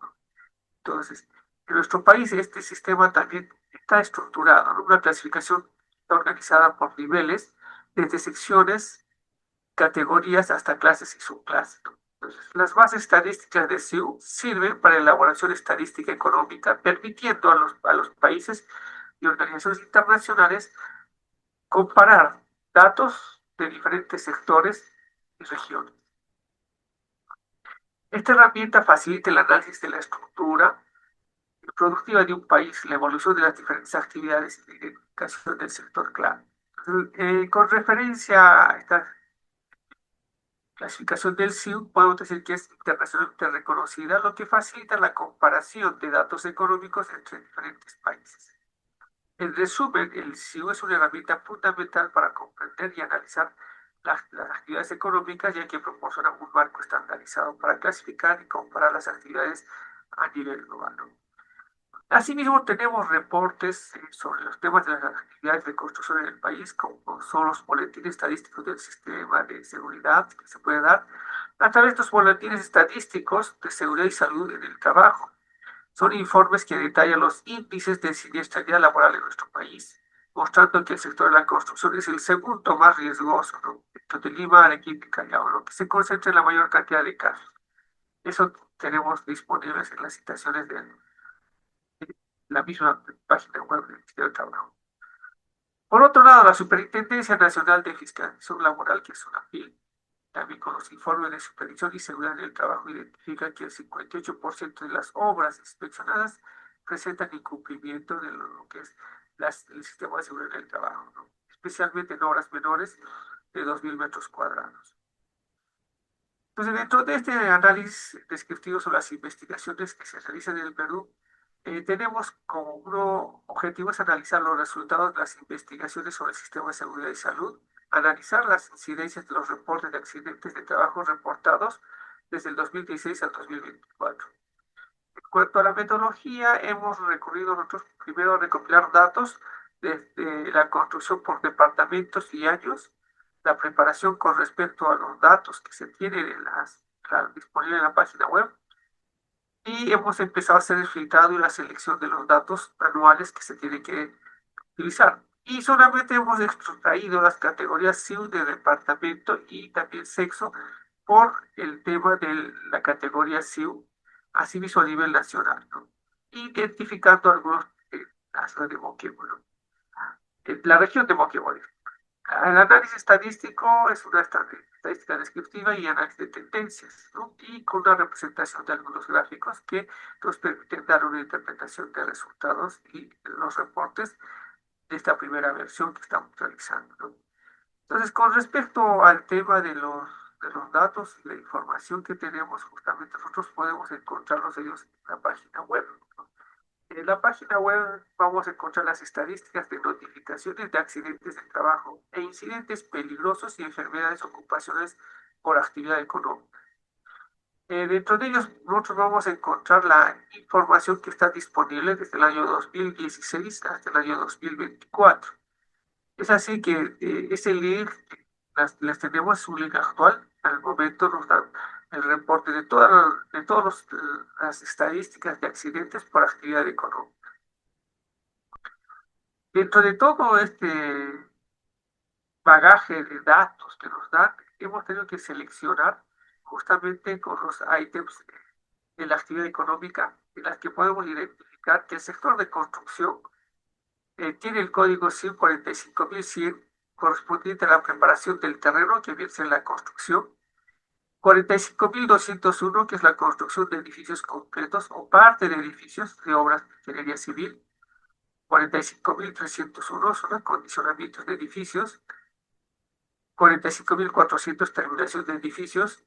S7: Entonces, en nuestro país este sistema también está estructurado, ¿no? Una clasificación está organizada por niveles, desde secciones, categorías hasta clases y subclases, ¿no? Entonces, las bases estadísticas de CIU sirven para elaboración estadística económica, permitiendo a los países y organizaciones internacionales comparar datos de diferentes sectores y regiones. Esta herramienta facilita el análisis de la estructura, el productiva de un país, la evolución de las diferentes actividades y la identificación del sector clave. Con referencia a esta clasificación del SIU, podemos decir que es internacionalmente reconocida, lo que facilita la comparación de datos económicos entre diferentes países. En resumen, el SIU es una herramienta fundamental para comprender y analizar las actividades económicas, ya que proporciona un marco estandarizado para clasificar y comparar las actividades a nivel global, ¿no? Asimismo, tenemos reportes sobre los temas de las actividades de construcción en el país, como son los boletines estadísticos del sistema de seguridad que se puede dar a través de estos boletines estadísticos de seguridad y salud en el trabajo. Son informes que detallan los índices de siniestralidad laboral en nuestro país, mostrando que el sector de la construcción es el segundo más riesgoso, ¿no? Dentro de Lima, Arequipa y Callao, lo que se concentra en la mayor cantidad de casos. Eso tenemos disponibles en las citaciones de la misma página web del Ministerio de Trabajo. Por otro lado, la Superintendencia Nacional de Fiscalización Laboral, que es una FIL, también con los informes de supervisión y seguridad del trabajo, identifica que el 58% de las obras inspeccionadas presentan incumplimiento de lo que es el sistema de seguridad del trabajo, ¿no? Especialmente en obras menores de 2.000 metros cuadrados. Entonces, dentro de este análisis descriptivo sobre las investigaciones que se realizan en el Perú, tenemos como uno objetivo es analizar los resultados de las investigaciones sobre el sistema de seguridad y salud, analizar las incidencias de los reportes de accidentes de trabajo reportados desde el 2016 al 2024. En cuanto a la metodología, hemos recurrido nosotros primero a recopilar datos desde la construcción por departamentos y años, la preparación con respecto a los datos que se tienen disponibles en la página web, y hemos empezado a hacer el filtrado y la selección de los datos anuales que se tienen que utilizar. Y solamente hemos extraído las categorías SIU de departamento y también sexo por el tema de la categoría SIU, asimismo a nivel nacional, ¿no? Identificando algunos la ciudad de Moquegua, ¿no? La región de Moquegua. El análisis estadístico es una estadística descriptiva y análisis de tendencias, ¿no? Y con una representación de algunos gráficos que nos permiten dar una interpretación de resultados y los reportes de esta primera versión que estamos realizando, ¿no? Entonces, con respecto al tema de los datos y la información que tenemos, justamente nosotros podemos encontrarlos ellos en la página web, ¿no? En la página web vamos a encontrar las estadísticas de notificaciones de accidentes de trabajo e incidentes peligrosos y enfermedades ocupacionales por actividad económica. Dentro de ellos, nosotros vamos a encontrar la información que está disponible desde el año 2016 hasta el año 2024. Es así que ese link, las tenemos, es un link actual. Al momento nos dan el reporte de todas las estadísticas de accidentes por actividad económica. Dentro de todo este bagaje de datos que nos dan, hemos tenido que seleccionar justamente con los ítems de la actividad económica en las que podemos identificar que el sector de construcción tiene el código 145.100 correspondiente a la preparación del terreno, que viene en la construcción, 45.201, que es la construcción de edificios completos o parte de edificios de obras de ingeniería civil, 45.301 son acondicionamientos de edificios, 45.400 terminación de edificios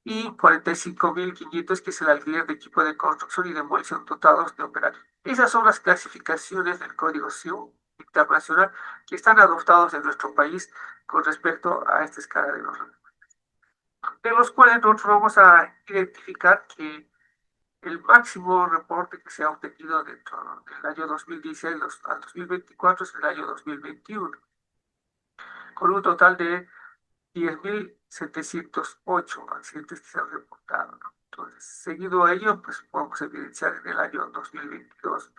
S7: y 45.500 que es el alquiler de equipo de construcción y demolición dotados de operarios. Esas son las clasificaciones del Código SIU internacional que están adoptados en nuestro país con respecto a esta escala de los cuales nosotros vamos a identificar que el máximo reporte que se ha obtenido dentro del año 2016 al 2024 es el año 2021, con un total de 10.708 accidentes que se han reportado, ¿no? Entonces, seguido a ello, pues podemos evidenciar en el año 2022,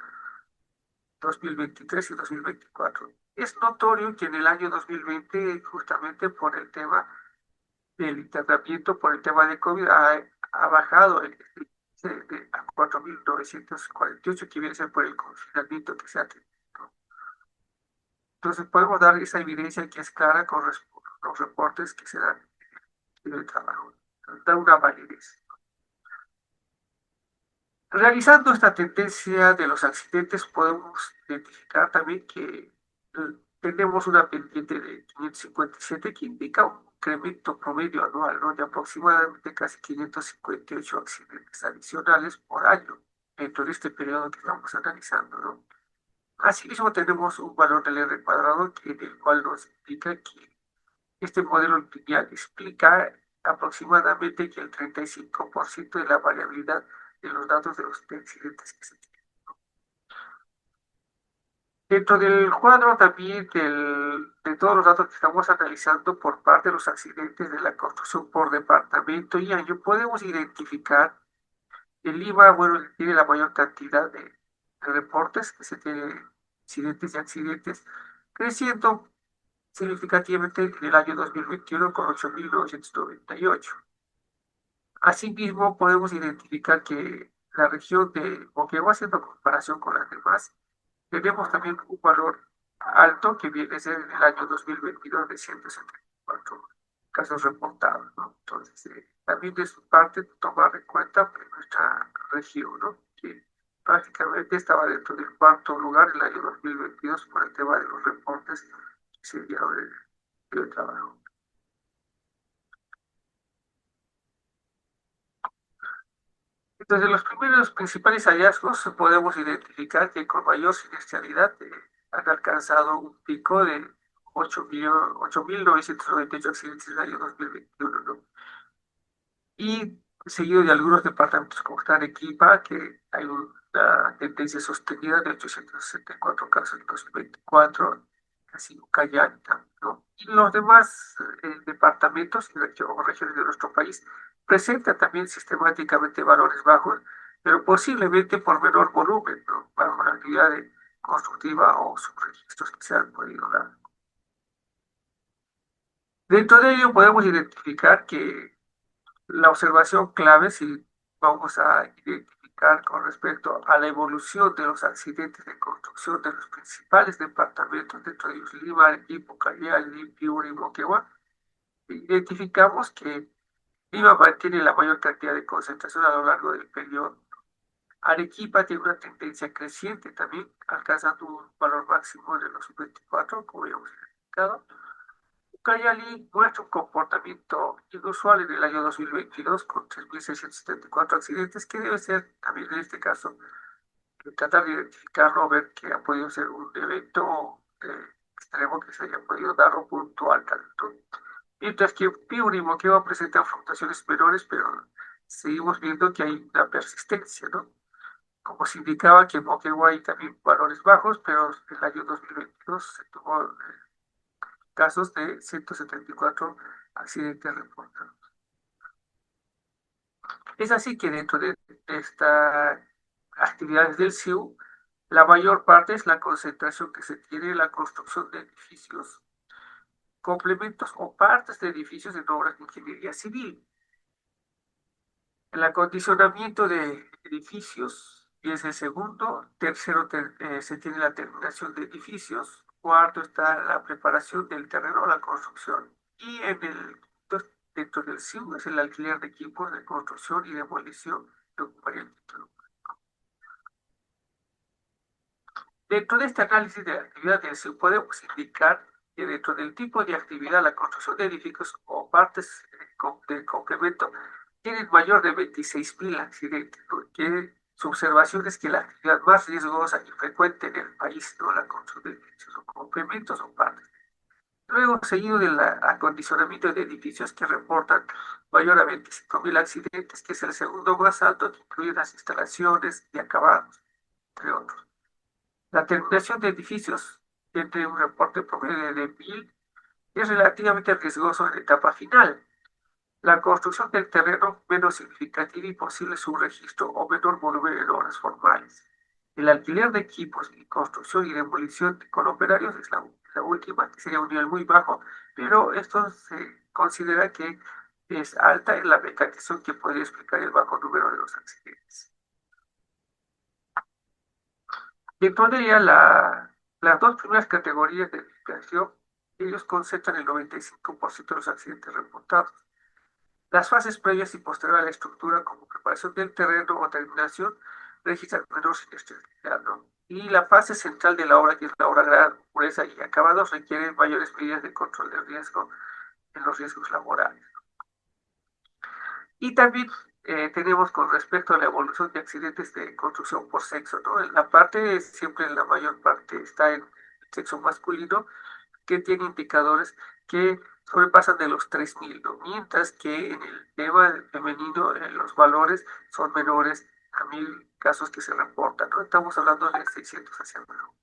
S7: 2023 y 2024. Es notorio que en el año 2020, justamente por el tema del internamiento, por el tema de COVID, ha bajado a 4.948, que viene a ser por el confinamiento que se ha tenido. Entonces podemos dar esa evidencia que es clara con los reportes que se dan en el trabajo. Da una validez. Realizando esta tendencia de los accidentes, podemos identificar también que tenemos una pendiente de 557 que indica un incremento promedio anual, ¿no? De aproximadamente casi 558 accidentes adicionales por año dentro de este periodo que estamos analizando, ¿no? Asimismo, tenemos un valor del R cuadrado el cual nos indica que este modelo lineal explica aproximadamente que el 35% de la variabilidad de los datos de los accidentes que se tienen. Dentro del cuadro también de todos los datos que estamos analizando por parte de los accidentes de la construcción por departamento y año, podemos identificar que Lima, bueno, tiene la mayor cantidad de reportes que se tienen, incidentes y accidentes, creciendo significativamente en el año 2021 con 8.998. Asimismo, podemos identificar que la región de Moquegua, haciendo comparación con las demás, tenemos también un valor alto que viene a ser en el año 2022 de 174 casos reportados, ¿no? Entonces, también es parte de tomar en cuenta pues, nuestra región, ¿no? Que prácticamente estaba dentro del cuarto lugar en el año 2022 por el tema de los reportes que se dieron en el trabajo. Entonces, los primeros principales hallazgos podemos identificar que con mayor siniestralidad han alcanzado un pico de 8.998 accidentes en el año 2021, ¿no? Y seguido de algunos departamentos como está Arequipa, que hay una tendencia sostenida de 864 casos en 2024, así Ucayali, ¿no? Y los demás departamentos o regiones de nuestro país presentan también sistemáticamente valores bajos, pero posiblemente por menor volumen, ¿no? Bajo la actividad constructiva o subregistros que se han podido dar. Dentro de ello podemos identificar que la observación clave, si vamos a identificar con respecto a la evolución de los accidentes de construcción de los principales departamentos, dentro de ellos Lima, Arequipa, Callao, Piura y Moquegua, identificamos que Lima mantiene la mayor cantidad de concentración a lo largo del periodo. Arequipa tiene una tendencia creciente también, alcanzando un valor máximo de los 24, como ya hemos identificado. Ucayali muestra un comportamiento inusual en el año 2022 con 3.674 accidentes, que debe ser también en este caso tratar de identificarlo, ver que ha podido ser un evento extremo que se haya podido dar o puntual tanto. Mientras que Piura y Moquegua presentan fluctuaciones menores, pero seguimos viendo que hay una persistencia, ¿no? Como se indicaba que en Moquegua hay también valores bajos, pero en el año 2022 se tuvo casos de 174 accidentes reportados. Es así que dentro de estas actividades del CIU, la mayor parte es la concentración que se tiene en la construcción de edificios, complementos o partes de edificios en obras de ingeniería civil. El acondicionamiento de edificios es el segundo. Tercero, se tiene la terminación de edificios. Cuarto está la preparación del terreno o la construcción. Y dentro del CIU es el alquiler de equipos de construcción y demolición que ocuparía el título. Dentro de este análisis de la actividad del CIU podemos indicar que dentro del tipo de actividad, la construcción de edificios o partes de complemento tienen mayor de 26.000 accidentes, porque su observación es que la actividad más riesgosa y frecuente en el país, no la construcción de edificios o complementos o partes. Luego, seguido del acondicionamiento de edificios que reportan mayor a 25.000 accidentes, que es el segundo más alto, que incluye las instalaciones y acabados, entre otros. La terminación de edificios tiene un reporte promedio de 1.000 y es relativamente riesgoso en la etapa final. La construcción del terreno menos significativa y posible su registro o menor volumen en obras formales. El alquiler de equipos y construcción y demolición con operarios es la última, que sería un nivel muy bajo, pero esto se considera que es alta en la mecanización que podría explicar el bajo número de los accidentes. Dentro de ella, las dos primeras categorías de edificación, ellos concentran el 95% de los accidentes reportados. Las fases previas y posteriores a la estructura, como preparación del terreno o terminación, registran menor siniestralidad, ¿no? Y la fase central de la obra, que es la obra gran pureza y acabados, requiere mayores medidas de control de riesgo en los riesgos laborales. Y también tenemos con respecto a la evolución de accidentes de construcción por sexo, ¿no? En la parte, siempre la mayor parte está en el sexo masculino, que tiene indicadores que sobrepasan de los 3.000, ¿no? Mientras que en el tema femenino los valores son menores a 1.000 casos que se reportan, ¿no? Estamos hablando de 600 hacia abajo.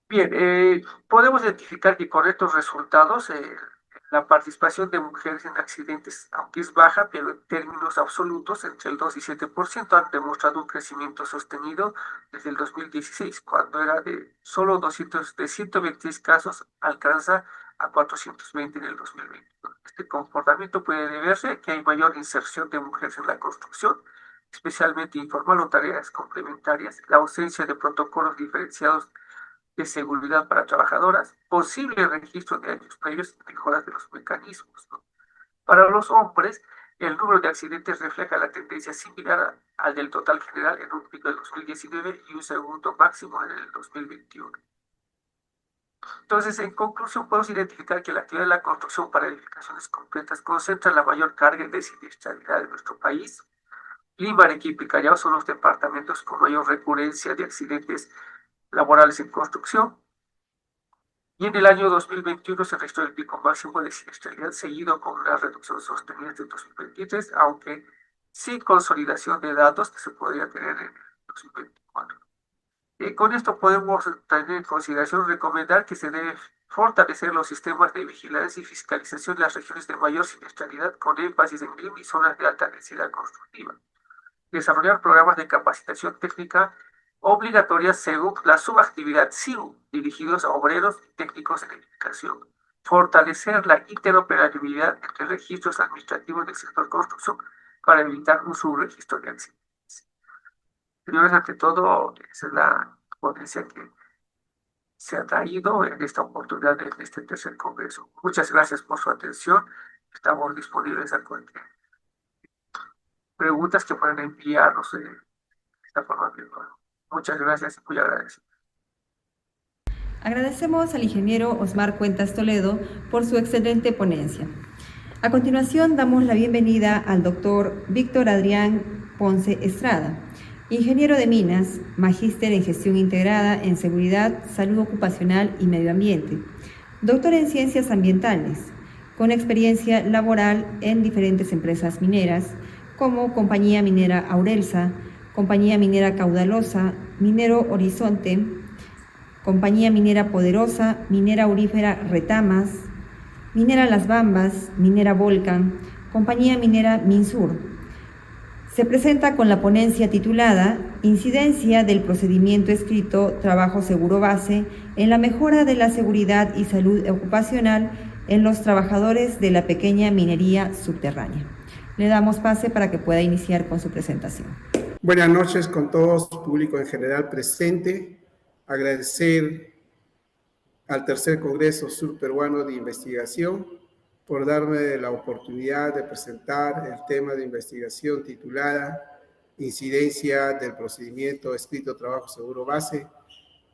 S7: Bien, podemos identificar que con estos resultados la participación de mujeres en accidentes, aunque es baja, pero en términos absolutos, entre el 2 y 7%, han demostrado un crecimiento sostenido desde el 2016, cuando era de solo 126 casos, alcanza a 420 en el 2021. Este comportamiento puede deberse a que hay mayor inserción de mujeres en la construcción, especialmente informal o tareas complementarias, la ausencia de protocolos diferenciados de seguridad para trabajadoras, posible registro de años previos y mejoras de los mecanismos, ¿no? Para los hombres, el número de accidentes refleja la tendencia similar al del total general en un pico del 2019 y un segundo máximo en el 2021. Entonces, en conclusión, podemos identificar que la actividad de la construcción para edificaciones completas concentra la mayor carga de siniestralidad de nuestro país. Lima, Arequipa y Callao son los departamentos con mayor recurrencia de accidentes laborales en construcción. Y en el año 2021 se registró el pico máximo de siniestralidad, seguido con una reducción sostenida desde 2023, aunque sin consolidación de datos que se podría tener en 2024. Con esto podemos tener en consideración recomendar que se debe fortalecer los sistemas de vigilancia y fiscalización en las regiones de mayor siniestralidad, con énfasis en Lima y zonas de alta densidad constructiva. Desarrollar programas de capacitación técnica obligatorias según la subactividad SIU, dirigidos a obreros y técnicos en edificación. Fortalecer la interoperabilidad entre registros administrativos del sector construcción para evitar un subregistro de accidentes. Señores, ante todo, esa es la ponencia que se ha traído en esta oportunidad de este tercer congreso. Muchas gracias por su atención. Estamos disponibles a cualquier preguntas que puedan enviarnos de esta forma virtual. Muchas gracias y muy agradecido.
S1: Agradecemos al ingeniero Osmar Cuentas Toledo por su excelente ponencia. A continuación, damos la bienvenida al doctor Víctor Adrián Ponce Estrada, ingeniero de minas, magíster en gestión integrada en seguridad, salud ocupacional y medio ambiente, doctor en ciencias ambientales, con experiencia laboral en diferentes empresas mineras, como Compañía Minera Aurelsa, Compañía Minera Caudalosa, Minero Horizonte, Compañía Minera Poderosa, Minera Aurífera Retamas, Minera Las Bambas, Minera Volcan, Compañía Minera Minsur. Se presenta con la ponencia titulada Incidencia del procedimiento escrito Trabajo Seguro Base en la mejora de la seguridad y salud ocupacional en los trabajadores de la pequeña minería subterránea. Le damos pase para que pueda iniciar con su presentación.
S8: Buenas noches con todos, público en general presente. Agradecer al Tercer Congreso Surperuano de Investigación por darme la oportunidad de presentar el tema de investigación titulada Incidencia del procedimiento escrito Trabajo Seguro Base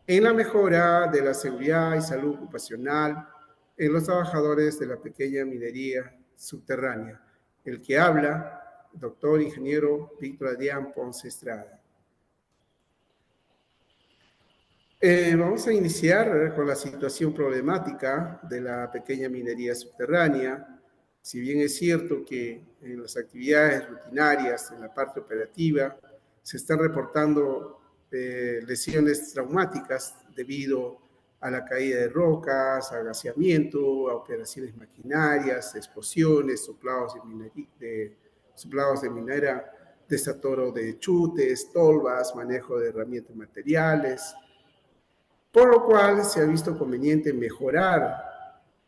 S8: en la mejora de la seguridad y salud ocupacional en los trabajadores de la pequeña minería subterránea. El que habla, doctor ingeniero Víctor Adrián Ponce Estrada. Vamos a iniciar con la situación problemática de la pequeña minería subterránea. Si bien es cierto que en las actividades rutinarias, en la parte operativa, se están reportando lesiones traumáticas debido a la caída de rocas, a gaseamiento, a operaciones maquinarias, explosiones, soplados de minera, desatoro de chutes, tolvas, manejo de herramientas materiales, por lo cual se ha visto conveniente mejorar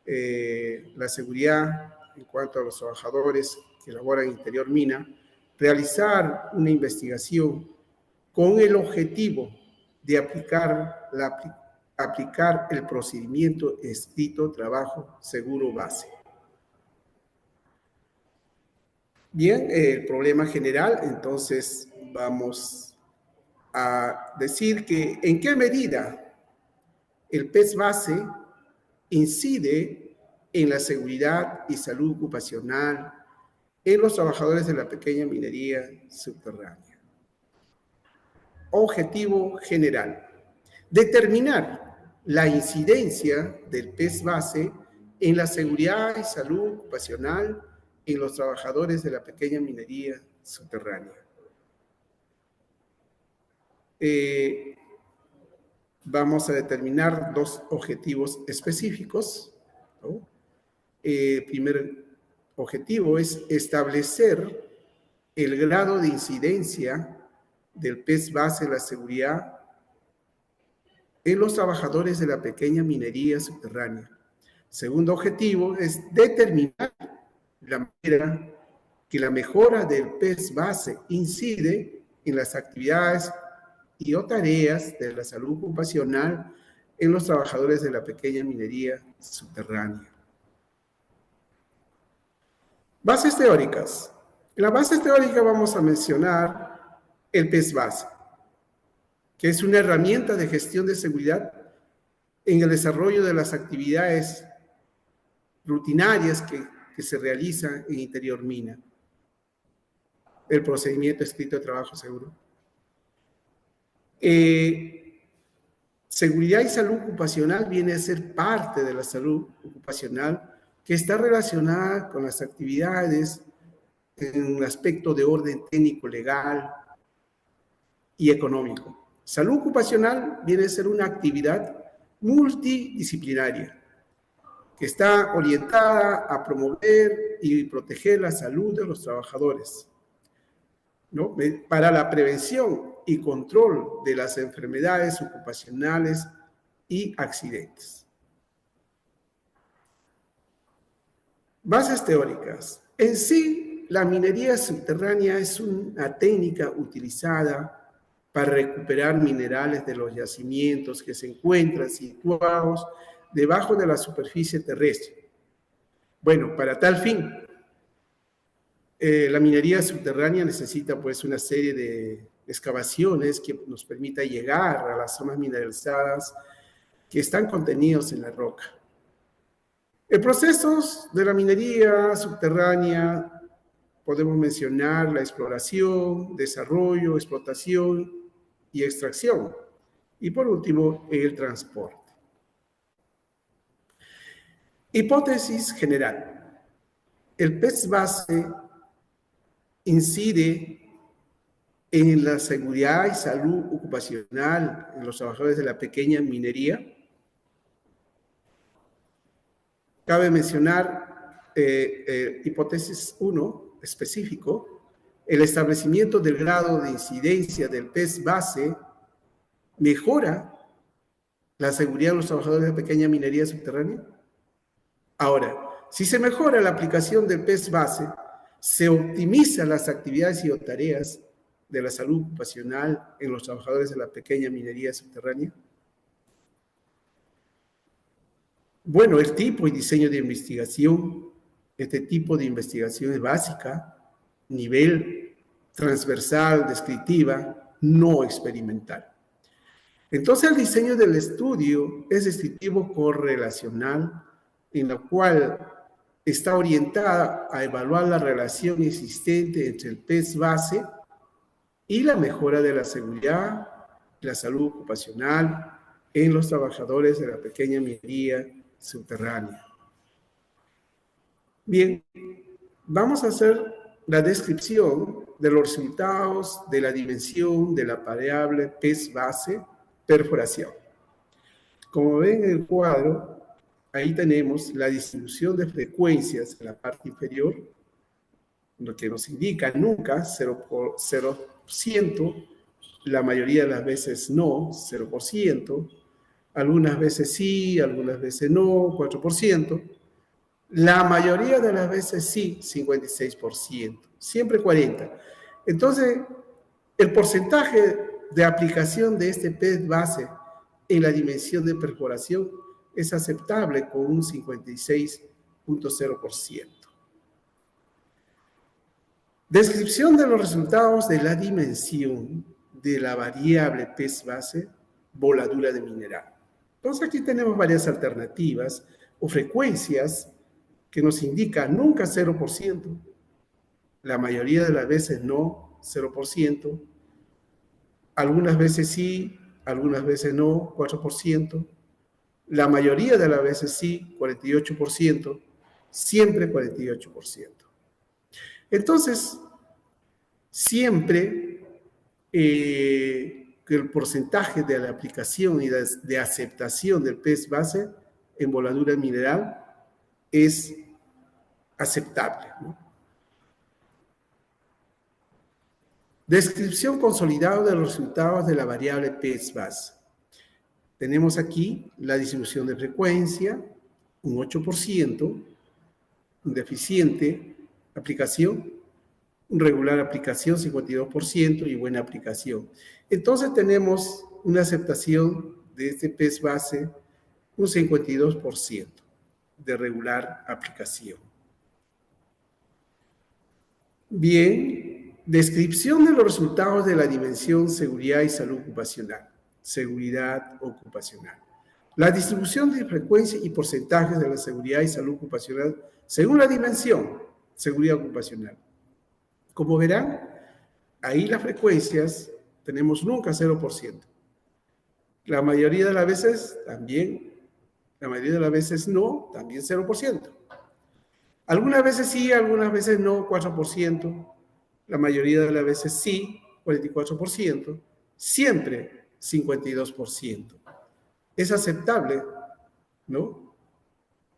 S8: la seguridad en cuanto a los trabajadores que laboran en interior mina, realizar una investigación con el objetivo de aplicar el procedimiento escrito Trabajo Seguro Base. Bien, el problema general, entonces, vamos a decir que en qué medida el PES base incide en la seguridad y salud ocupacional en los trabajadores de la pequeña minería subterránea. Objetivo general: determinar la incidencia del PES base en la seguridad y salud ocupacional en los trabajadores de la pequeña minería subterránea. Vamos a determinar dos objetivos específicos, ¿no? Primer objetivo es establecer el grado de incidencia del PES base en la seguridad en los trabajadores de la pequeña minería subterránea. Segundo objetivo es determinar la manera que la mejora del PES base incide en las actividades y o tareas de la salud ocupacional en los trabajadores de la pequeña minería subterránea. Bases teóricas. En las bases teóricas vamos a mencionar el PES base, que es una herramienta de gestión de seguridad en el desarrollo de las actividades rutinarias que se realizan en interior mina. El procedimiento escrito de trabajo seguro. Seguridad y salud ocupacional viene a ser parte de la salud ocupacional que está relacionada con las actividades en un aspecto de orden técnico, legal y económico. Salud ocupacional viene a ser una actividad multidisciplinaria que está orientada a promover y proteger la salud de los trabajadores, ¿no? Para la prevención y control de las enfermedades ocupacionales y accidentes. Bases teóricas. En sí, la minería subterránea es una técnica utilizada para recuperar minerales de los yacimientos que se encuentran situados debajo de la superficie terrestre. Bueno, para tal fin, la minería subterránea necesita pues una serie de excavaciones que nos permita llegar a las zonas mineralizadas que están contenidos en la roca. En procesos de la minería subterránea podemos mencionar la exploración, desarrollo, explotación y extracción. Y por último, el transporte. Hipótesis general. El PES base incide en la seguridad y salud ocupacional en los trabajadores de la pequeña minería. Cabe mencionar hipótesis 1, específico, el establecimiento del grado de incidencia del PES base mejora la seguridad de los trabajadores de la pequeña minería subterránea. Ahora, si se mejora la aplicación del PES base, se optimizan las actividades y o tareas de la salud ocupacional en los trabajadores de la pequeña minería subterránea. Bueno, el tipo y diseño de investigación, este tipo de investigación es básica, nivel transversal, descriptiva, no experimental. Entonces, el diseño del estudio es descriptivo correlacional, en la cual está orientada a evaluar la relación existente entre el PES base y la mejora de la seguridad y la salud ocupacional en los trabajadores de la pequeña minería subterránea. Bien, vamos a hacer la descripción de los resultados de la dimensión de la variable PES base perforación. Como ven en el cuadro, ahí tenemos la distribución de frecuencias en la parte inferior, lo que nos indica nunca 0%, la mayoría de las veces no, 0%, algunas veces sí, algunas veces no, 4%, la mayoría de las veces sí, 56%, siempre 40%. Entonces, el porcentaje de aplicación de este PES base en la dimensión de perforación es aceptable con un 56.0%. Descripción de los resultados de la dimensión de la variable PES base, voladura de mineral. Entonces aquí tenemos varias alternativas o frecuencias que nos indican nunca 0%, la mayoría de las veces no 0%, algunas veces sí, algunas veces no 4%, la mayoría de las veces sí 48%, siempre 48%. Entonces, siempre que el porcentaje de la aplicación y de aceptación del PES base en voladura mineral es aceptable, ¿no? Descripción consolidada de los resultados de la variable PES base. Tenemos aquí la distribución de frecuencia, un 8%, un deficiente aplicación, un regular aplicación, 52%, y buena aplicación. Entonces tenemos una aceptación de este PES base, un 52% de regular aplicación. Bien, descripción de los resultados de la dimensión seguridad y salud ocupacional. Seguridad ocupacional. La distribución de frecuencia y porcentajes de la seguridad y salud ocupacional según la dimensión seguridad ocupacional. Como verán, ahí las frecuencias tenemos nunca 0%. La mayoría de las veces también, la mayoría de las veces no, también 0%. Algunas veces sí, algunas veces no, 4%. La mayoría de las veces sí, 44%. Siempre 52%. Es aceptable, ¿no?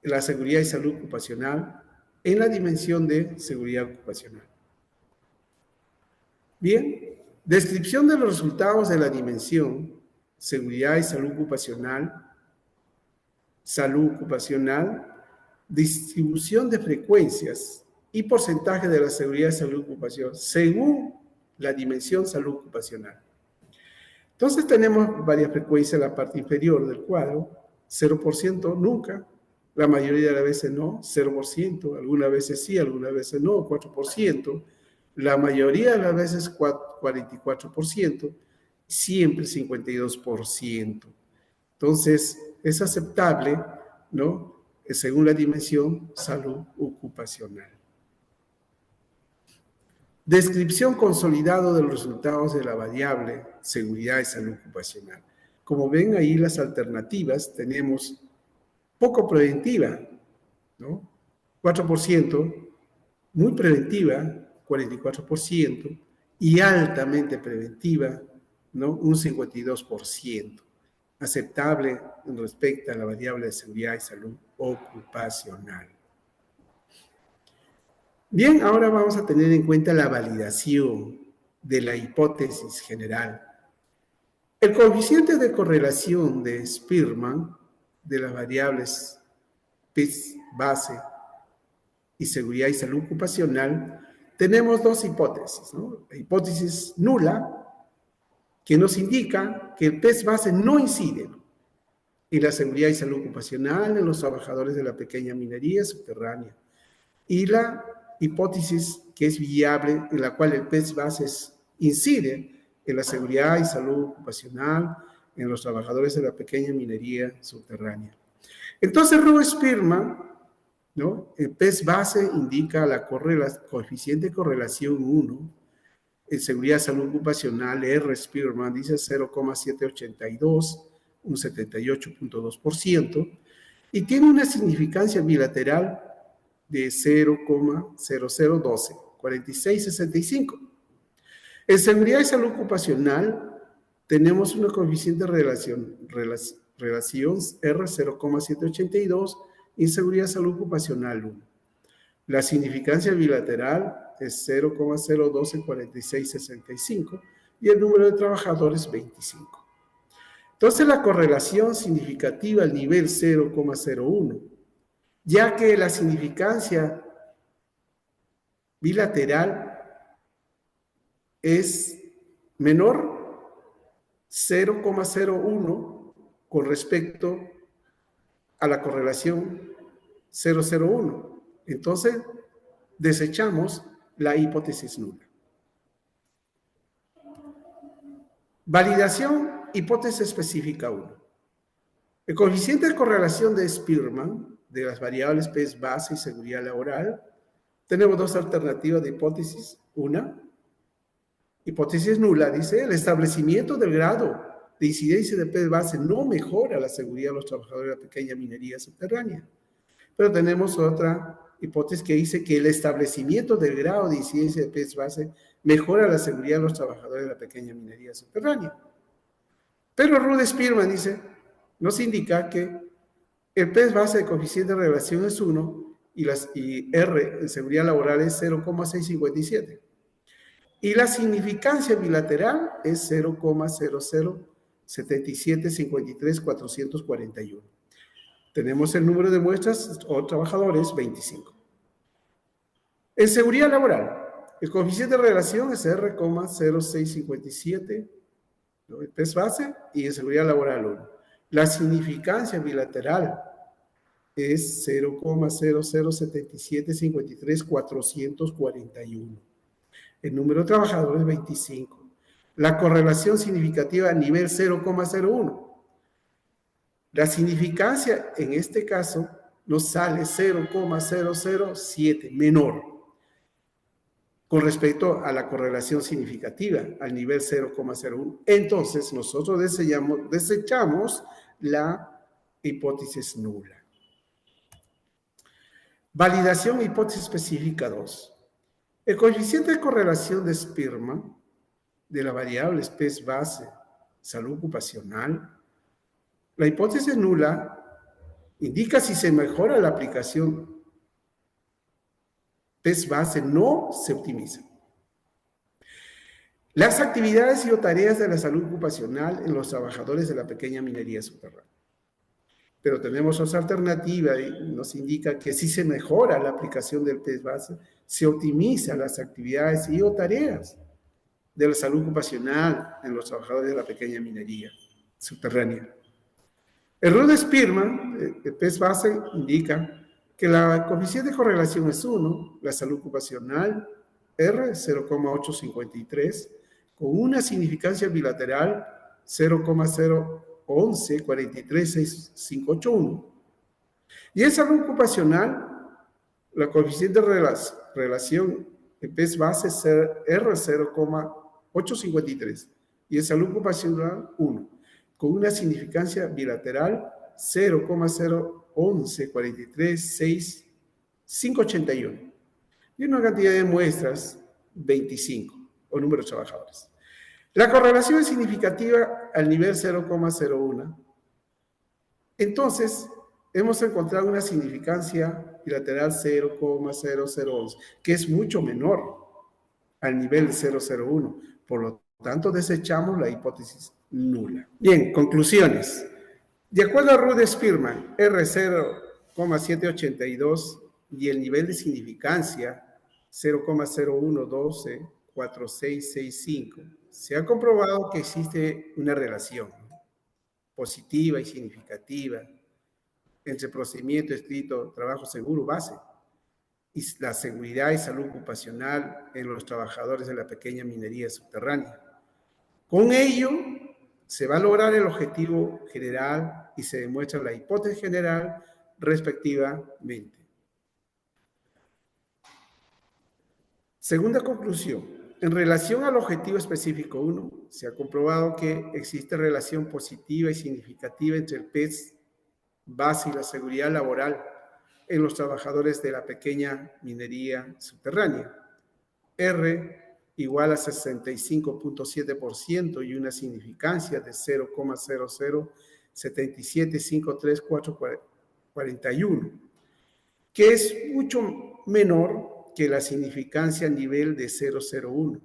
S8: La seguridad y salud ocupacional en la dimensión de seguridad ocupacional. Bien, descripción de los resultados de la dimensión seguridad y salud ocupacional, distribución de frecuencias y porcentaje de la seguridad y salud ocupacional según la dimensión salud ocupacional. Entonces tenemos varias frecuencias en la parte inferior del cuadro, 0% nunca, la mayoría de las veces no, 0%, algunas veces sí, algunas veces no, 4%, la mayoría de las veces 44%, siempre 52%. Entonces, es aceptable, ¿no? Según la dimensión salud ocupacional. Descripción consolidada de los resultados de la variable seguridad y salud ocupacional. Como ven ahí las alternativas, tenemos poco preventiva, ¿no? 4%, muy preventiva, 44%, y altamente preventiva, ¿no? Un 52%. Aceptable respecto a la variable de seguridad y salud ocupacional. Bien, ahora vamos a tener en cuenta la validación de la hipótesis general. El coeficiente de correlación de Spearman de las variables PES base y seguridad y salud ocupacional, tenemos dos hipótesis, ¿no? La hipótesis nula, que nos indica que el PES base no incide en la seguridad y salud ocupacional en los trabajadores de la pequeña minería subterránea. Y la hipótesis que es viable, en la cual el PES base incide en la seguridad y salud ocupacional en los trabajadores de la pequeña minería subterránea. Entonces, Rowe-Spearman, ¿no? El PES base indica la coeficiente de correlación 1, en seguridad y salud ocupacional, R. Spearman dice 0,782, un 78.2%, y tiene una significancia bilateral de 0,0012, 4665. En seguridad y salud ocupacional tenemos una coeficiente de relación R 0,782 y en seguridad y salud ocupacional 1. La significancia bilateral es 0,012, 4665 y el número de trabajadores 25. Entonces la correlación significativa al nivel 0,01, ya que la significancia bilateral es menor 0,01 con respecto a la correlación 0,01. Entonces, desechamos la hipótesis nula. Validación, hipótesis específica 1. El coeficiente de correlación de Spearman de las variables P base y seguridad laboral, tenemos dos alternativas de hipótesis. Una, hipótesis nula, dice, el establecimiento del grado de incidencia de P base no mejora la seguridad de los trabajadores de la pequeña minería subterránea. Pero tenemos otra hipótesis que dice que el establecimiento del grado de incidencia de P base mejora la seguridad de los trabajadores de la pequeña minería subterránea. Pero Rude Spearman dice, nos indica que el P base de coeficiente de relación es 1 y R en seguridad laboral es 0,657. Y la significancia bilateral es 0,007753,441. Tenemos el número de muestras o trabajadores 25. En seguridad laboral, el coeficiente de relación es R,0657, ¿no? El PES base, y en seguridad laboral 1. La significancia bilateral es 0,007753,441. El número de trabajadores 25. La correlación significativa a nivel 0,01. La significancia en este caso nos sale 0,007, menor, con respecto a la correlación significativa al nivel 0,01. Entonces nosotros desechamos la hipótesis nula. Validación hipótesis específica 2. El coeficiente de correlación de Spearman de la variable PES base, salud ocupacional, la hipótesis nula indica si se mejora la aplicación PES base, no se optimiza. Las actividades y o tareas de la salud ocupacional en los trabajadores de la pequeña minería subterránea. Pero tenemos otra alternativa y nos indica que si se mejora la aplicación del PES base, se optimizan las actividades y o tareas de la salud ocupacional en los trabajadores de la pequeña minería subterránea. El rol de Spearman, el PES base, indica que la coeficiente de correlación es 1, la salud ocupacional R 0,853, con una significancia bilateral 0,011436581. Y en salud ocupacional, la coeficiente de relación de PES base es R 0,853 y en salud ocupacional 1, con una significancia bilateral 0,011436581 y una cantidad de muestras 25 o número de trabajadores. La correlación es significativa al nivel 0,01. Entonces, hemos encontrado una significancia bilateral 0,0011, que es mucho menor al nivel 0,01. Por lo tanto, desechamos la hipótesis nula. Bien, conclusiones. De acuerdo a Rude Spearman, R0,782 y el nivel de significancia 0,01124665, se ha comprobado que existe una relación positiva y significativa entre procedimiento escrito, trabajo seguro base y la seguridad y salud ocupacional en los trabajadores de la pequeña minería subterránea. Con ello, se va a lograr el objetivo general y se demuestra la hipótesis general respectivamente. Segunda conclusión. En relación al objetivo específico 1, se ha comprobado que existe relación positiva y significativa entre el PES base y la seguridad laboral en los trabajadores de la pequeña minería subterránea. R igual a 65.7% y una significancia de 0,007753441, que es mucho menor que la significancia a nivel de 0,01,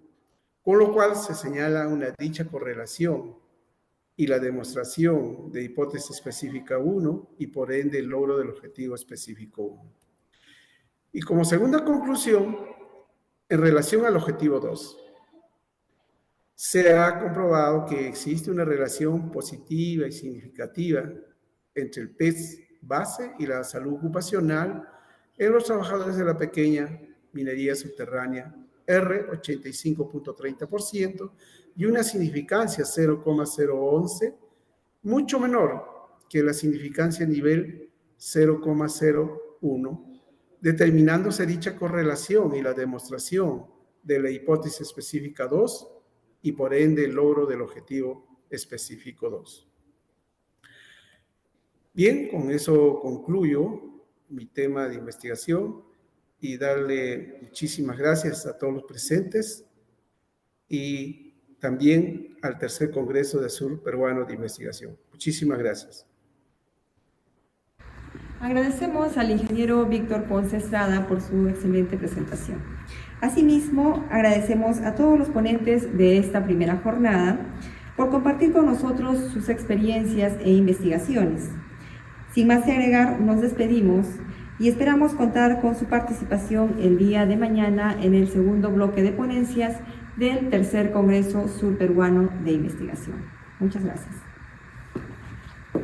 S8: con lo cual se señala una dicha correlación y la demostración de hipótesis específica 1 y por ende el logro del objetivo específico 1. Y como segunda conclusión, en relación al objetivo 2, se ha comprobado que existe una relación positiva y significativa entre el PES base y la salud ocupacional en los trabajadores de la pequeña minería subterránea R 85.30% y una significancia 0,011, mucho menor que la significancia nivel 0,01, determinándose dicha correlación y la demostración de la hipótesis específica 2 y por ende el logro del objetivo específico 2. Bien, con eso concluyo mi tema de investigación y darle muchísimas gracias a todos los presentes y también al tercer Congreso de Sur Peruano de Investigación. Muchísimas gracias.
S1: Agradecemos al ingeniero Víctor Ponce Estrada por su excelente presentación. Asimismo, agradecemos a todos los ponentes de esta primera jornada por compartir con nosotros sus experiencias e investigaciones. Sin más que agregar, nos despedimos y esperamos contar con su participación el día de mañana en el segundo bloque de ponencias del tercer Congreso Surperuano de Investigación. Muchas gracias.